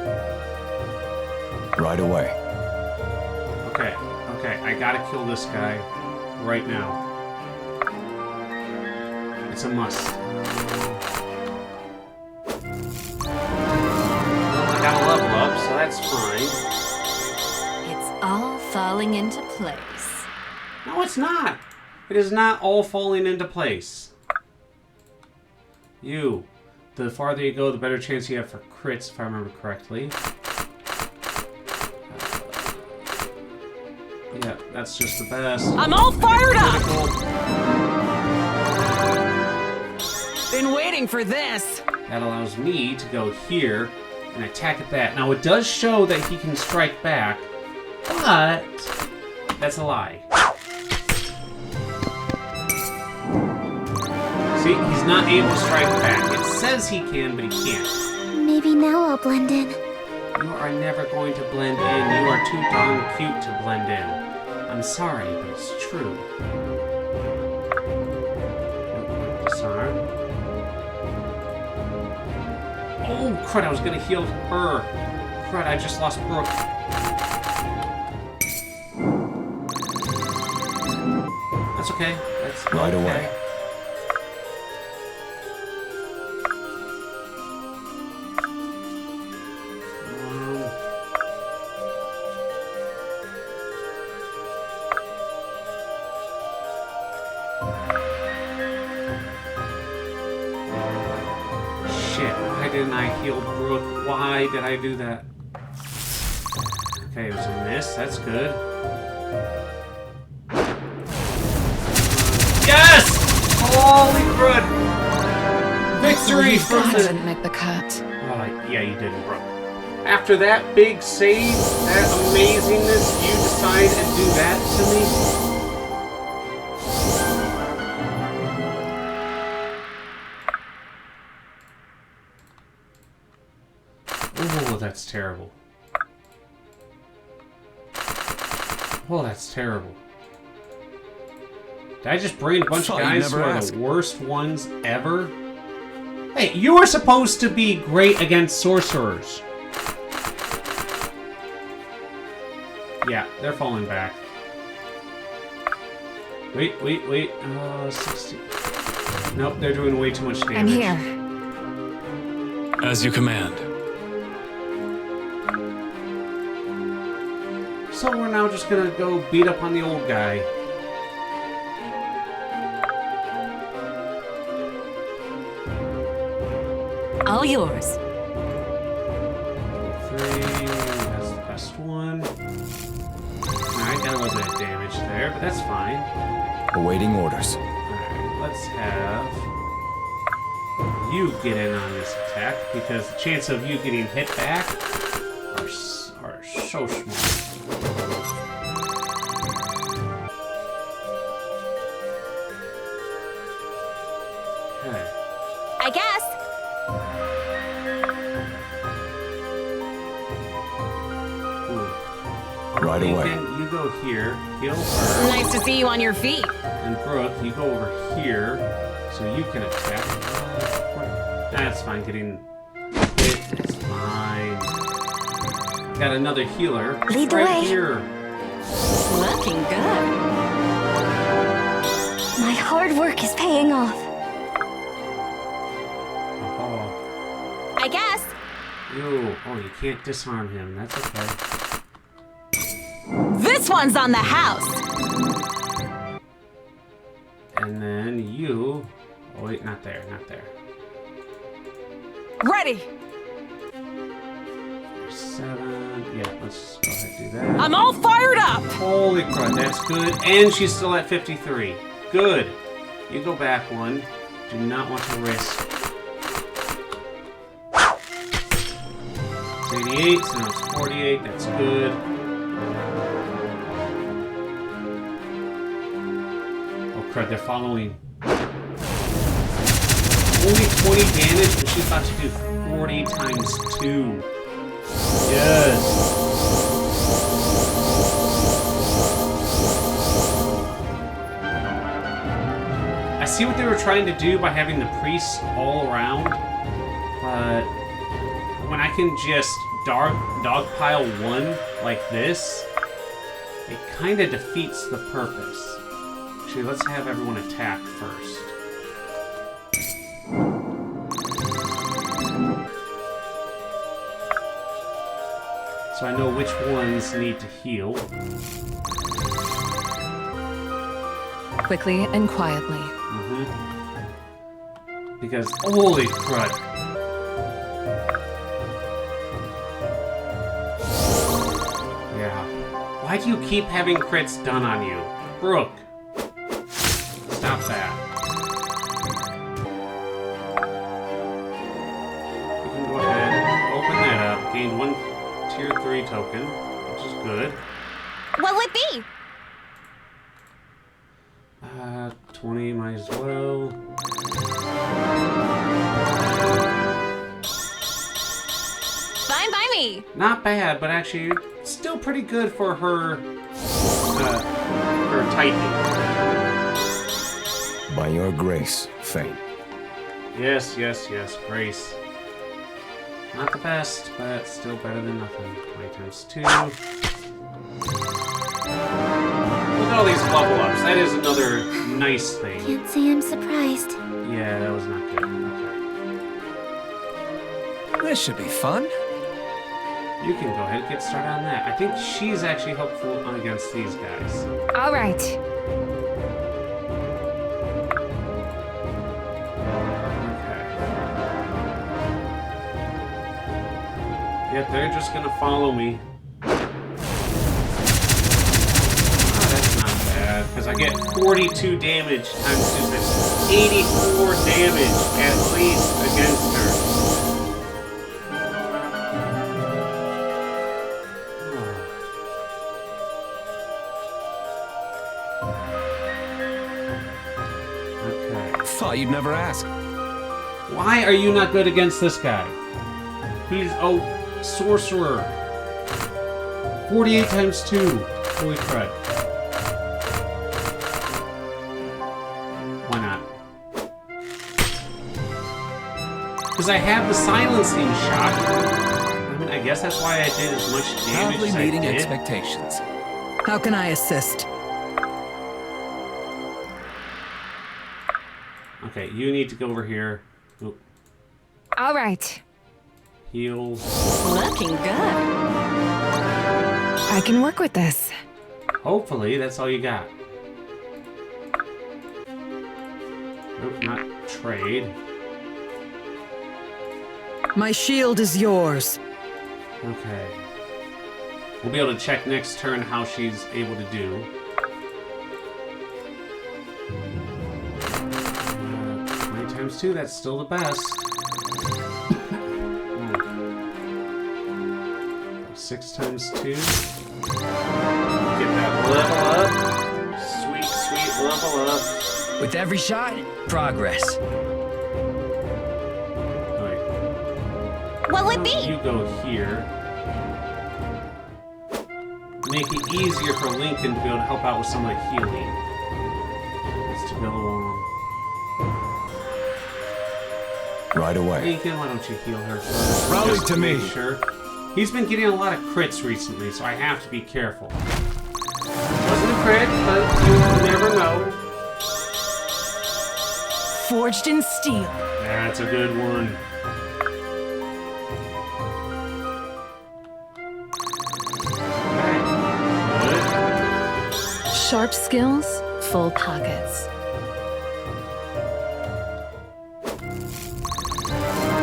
Right away. Okay, okay. I gotta kill this guy right now. It's a must. Well, I got a level up, so that's fine. It's all falling into place. No, it's not. It is not all falling into place. You. The farther you go, the better chance you have for crits, if I remember correctly. Yeah, that's just the best. I'm all fired up! Critical. Been waiting for this. That allows me to go here and attack at that. Now, it does show that he can strike back, but that's a lie. See, he's not able to strike back. It says he can, but he can't. Maybe now I'll blend in. You are never going to blend in. You are too darn cute to blend in. I'm sorry, but it's true. Nope, disarm. Oh, crud, I was gonna heal her. Crud, I just lost Brooke. That's okay. That's Right okay. away. Shit, why didn't I heal Brooke? Why did I do that? Okay, it was a miss. That's good. Yes! Holy crud! Victory from I the... didn't make the cut. Oh, yeah, you didn't, bro. After that big save, that amazingness, you decide to do that to me? Oh, that's terrible. Oh, that's terrible. Did I just bring a bunch of Thought you'd guys who never are ask. the worst ones ever? Hey, you were supposed to be great against sorcerers. Yeah, they're falling back. Wait. 60. Nope, they're doing way too much damage. I'm here. As you command. So we're now just gonna go beat up on the old guy. All yours. 3, that's the best one. Alright, got a little bit of damage there, but that's fine. Awaiting orders. Alright, let's have you get in on this attack, because the chance of you getting hit back are so small. Okay. I guess. Ooh. Right away. Lincoln, you go here, heal her, Nice to see you on your feet. and Brooke, you go over here, so you can attack. That's fine, getting hit, that's fine. Got another healer Lead the right way. here. Looking good. My hard work is paying off. Oh, I guess. oh, you can't disarm him. That's okay. This one's on the house. And then you. Oh wait, not there, not there. Ready. 7. Yeah, let's go ahead and do that. I'm all fired up. Holy crud, that's good. And she's still at 53. Good. You go back one. Do not want to risk. It's 88, so now it's 48. That's good. Oh crud, they're following. Only 20 damage, and she's about to do 40 times 2. Yes. see what they were trying to do by having the priests all around, but when I can just dogpile one like this, it kind of defeats the purpose. Actually, let's have everyone attack first. So I know which ones need to heal. Quickly and quietly. Because, holy crud. Yeah. Why do you keep having crits done on you? Brooke. Stop that. You can go ahead, open that up, gain one tier 3 token, which is good. What would be? 20 might as well. Fine by me. Not bad, but actually still pretty good for her typing. By your grace, Fate. Yes, Grace. Not the best, but still better than nothing. 20 times 2. Look at all these level ups. That is another nice thing. Can't say I'm surprised. Yeah, that was not good. Okay. This should be fun. You can go ahead and get started on that. I think she's actually helpful against these guys. All right. Okay. Yep, they're just gonna follow me. Because I get 42 damage times 2, that's 84 damage at least against her. Okay. Thought you'd never ask. Why are you not good against this guy? He's a sorcerer. 48 times 2. Holy crud. Because I have the silencing shot. I mean, I guess that's why I did as much damage Proudly as I meeting did. expectations. How can I assist? Okay, you need to go over here. Oop. All right. Heal. Looking good. I can work with this. Hopefully, that's all you got. Nope, not trade. My shield is yours. Okay. We'll be able to check next turn how she's able to do. 20 times 2, that's still the best. 6 times 2. Get that level up. Sweet, sweet level up. With every shot, progress. What would be? You go here. Make it easier for Lincoln to be able to help out with some of the healing. Just to go along. Right away. Lincoln, why don't you heal her first? Rally Just to me. make sure. He's been getting a lot of crits recently, so I have to be careful. Wasn't a crit, but you never know. Forged in steel. That's a good one. Sharp skills, full pockets. Look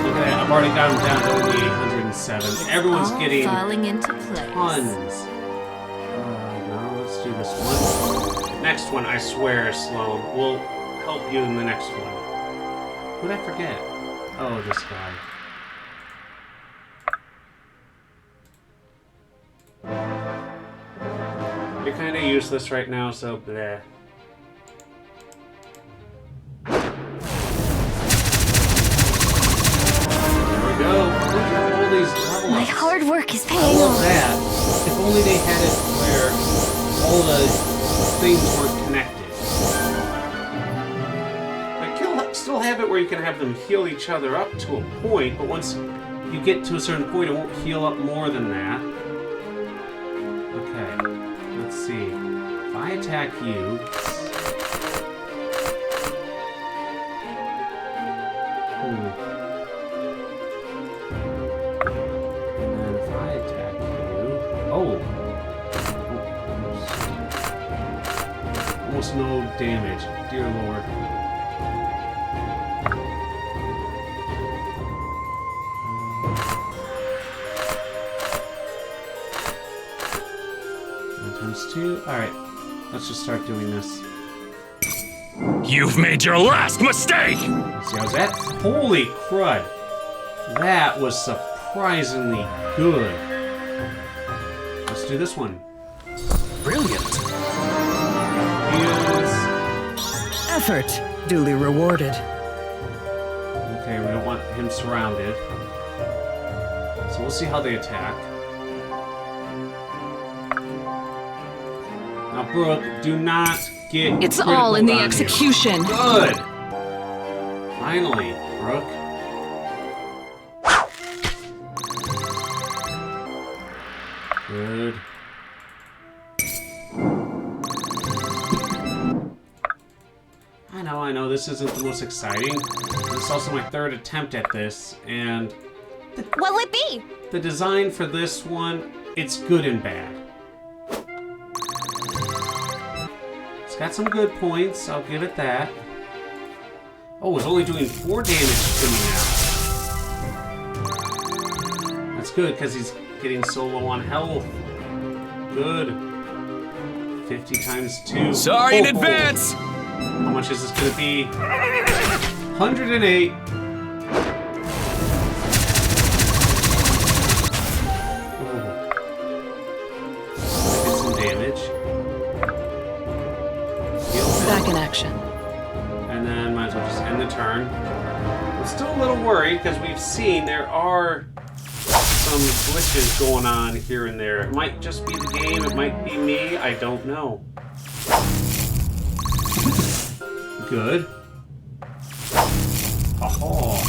at that, I've already got him down to only 807. Everyone's All getting falling into place. tons. No, let's do this one. Next one, I swear, Sloane, will help you in the next one. Who'd I forget? Oh, this guy. You're kind of useless right now, so bleh. There we go. Look at all these level My ups. hard work is I paying love off. that. If only they had it where all the things weren't connected. still have it where you can have them heal each other up to a point, but once you get to a certain point, it won't heal up more than that. Okay, let's see. If I attack you... And then if I attack you... Oh! Almost no damage. Dear Lord. Times 2. Alright. Let's just start doing this. You've made your last mistake! See how's that? Holy crud! That was surprisingly good. Let's do this one. Brilliant. Heals. Effort duly rewarded. Okay, we don't want him surrounded. So we'll see how they attack. Now, Brooke, do not get It's all in the critical on you. execution. Good! Finally, Brooke. Good. I know, this isn't the most exciting. This is also my third attempt at this, and What'll it be? the design for this one, it's good and bad. It's got some good points, I'll give it that. Oh, it's only doing 4 damage to me now. That's good, because he's getting so low on health. Good. 50 times 2. Sorry in Oh, advance! How much is this going to be? 108. Get some damage. Heal. Back in action. And then might as well just end the turn. I'm still a little worried because we've seen there are some glitches going on here and there. It might just be the game, it might be me, I don't know. Good. Oh.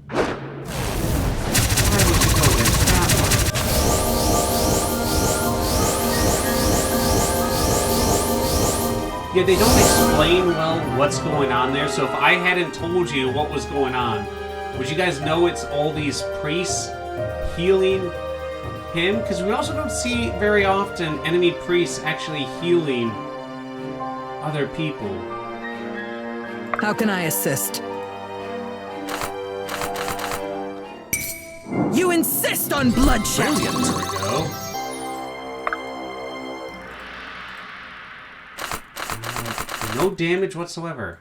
Why would you go against that one? Yeah, they don't explain well what's going on there, so if I hadn't told you what was going on, would you guys know it's all these priests healing him? Because we also don't see very often enemy priests actually healing other people. How can I assist? You insist on bloodshed! There we go. No damage whatsoever.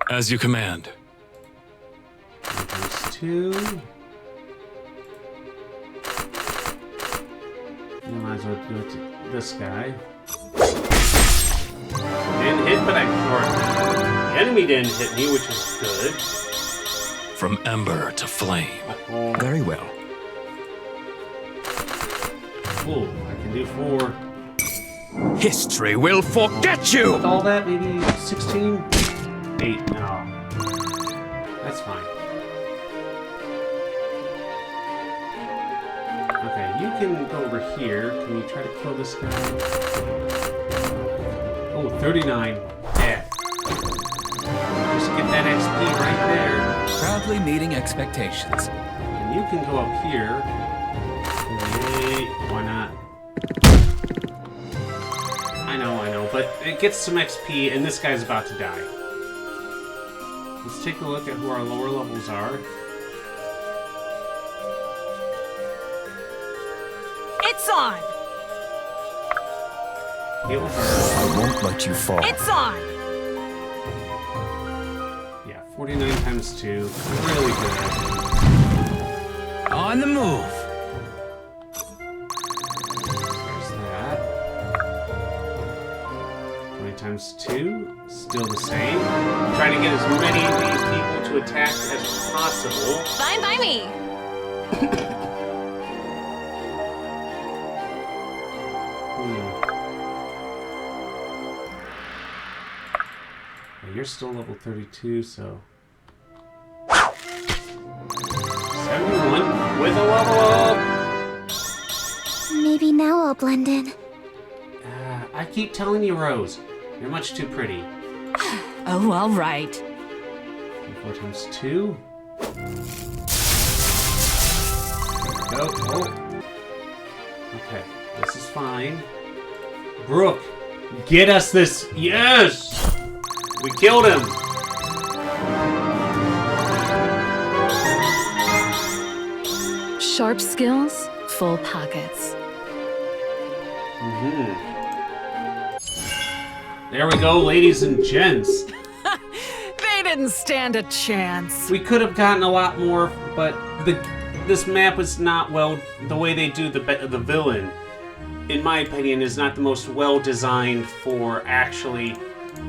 As you command. There's 2. Might as well do it to this guy. Didn't hit, but the enemy didn't hit me, which is good. From ember to flame. Oh, Very well. cool. I can do 4. History will forget you! With all that, maybe 16? 8, no. That's fine. Okay, you can go over here. Can you try to kill this guy? Oh, 39. Yeah. Just get that XP right there. Proudly meeting expectations. And you can go up here. Wait, why not? I know, but it gets some XP, and this guy's about to die. Let's take a look at who our lower levels are. It's on! Heal her. I won't let you fall. It's on! Yeah, 49 times 2. Really good. On the move. There's that. 20 times 2. Still the same. Trying to get as many of these people to attack as possible. Fine by me! you're still level 32, so... 71 with a level up! Maybe now I'll blend in. I keep telling you, Rose, you're much too pretty. Oh, all right. 4 times 2. There we go. Oh. Okay, this is fine. Brooke, get us this. Yes! We killed him. Sharp skills, full pockets. There we go, ladies and gents. They didn't stand a chance. We could have gotten a lot more, but this map is not well. The way they do the villain, in my opinion, is not the most well designed for actually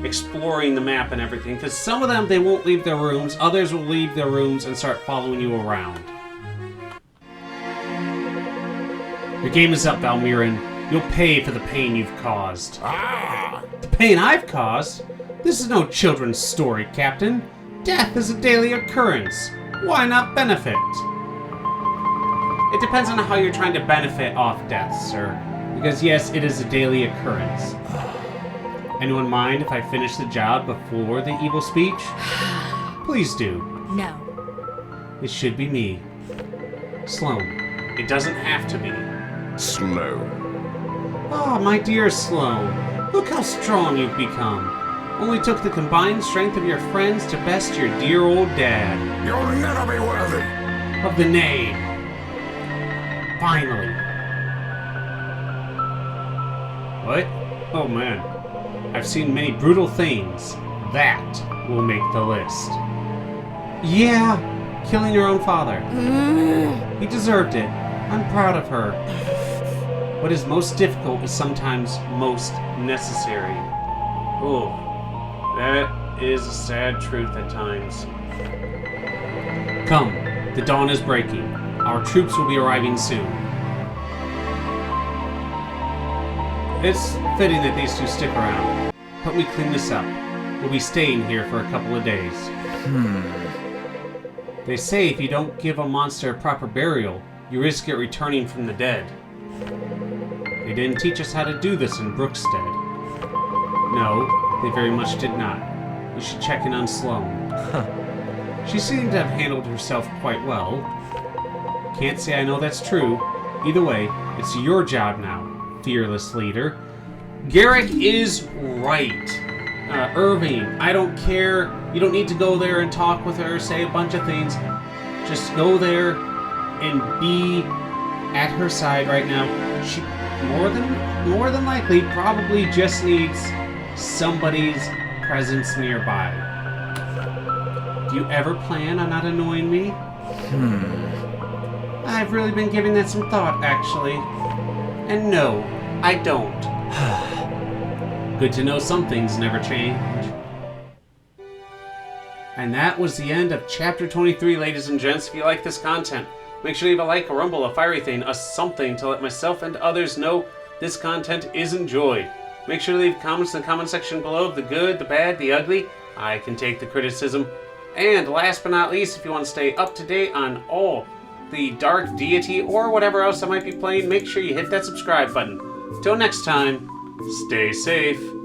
exploring the map and everything. Because some of them, they won't leave their rooms. Others will leave their rooms and start following you around. Your game is up, Valmiran. You'll pay for the pain you've caused. The pain I've caused? This is no children's story, Captain. Death is a daily occurrence. Why not benefit? It depends on how you're trying to benefit off death, sir. Because yes, it is a daily occurrence. Anyone mind if I finish the job before the evil speech? Please do. No. It should be me. Sloane. It doesn't have to be. Slow. Ah, my dear Sloane. Look how strong you've become. Only took the combined strength of your friends to best your dear old dad. You'll never be worthy. Of the name. Finally. What? Oh man. I've seen many brutal things. That will make the list. Yeah, killing your own father. He deserved it. I'm proud of her. What is most difficult is sometimes most necessary. Oh, that is a sad truth at times. Come, the dawn is breaking. Our troops will be arriving soon. It's fitting that these two stick around. Help me clean this up. We'll be staying here for a couple of days. They say if you don't give a monster a proper burial, you risk it returning from the dead. They didn't teach us how to do this in Brookstead. No, they very much did not. You should check in on Sloane. She seemed to have handled herself quite well. Can't say I know that's true. Either way, it's your job now, fearless leader. Garrick is right. Irving, I don't care. You don't need to go there and talk with her, say a bunch of things. Just go there and be at her side right now. She more than likely probably just needs somebody's presence nearby. Do you ever plan on not annoying me? I've really been giving that some thought, actually. And no, I don't. Good to know some things never change. And that was the end of Chapter 23, ladies and gents. If you like this content, make sure to leave a like, a rumble, a fiery thing, a something to let myself and others know this content is enjoyed. Make sure to leave comments in the comment section below of the good, the bad, the ugly. I can take the criticism. And last but not least, if you want to stay up to date on all the Dark Deity or whatever else I might be playing, make sure you hit that subscribe button. Till next time, stay safe.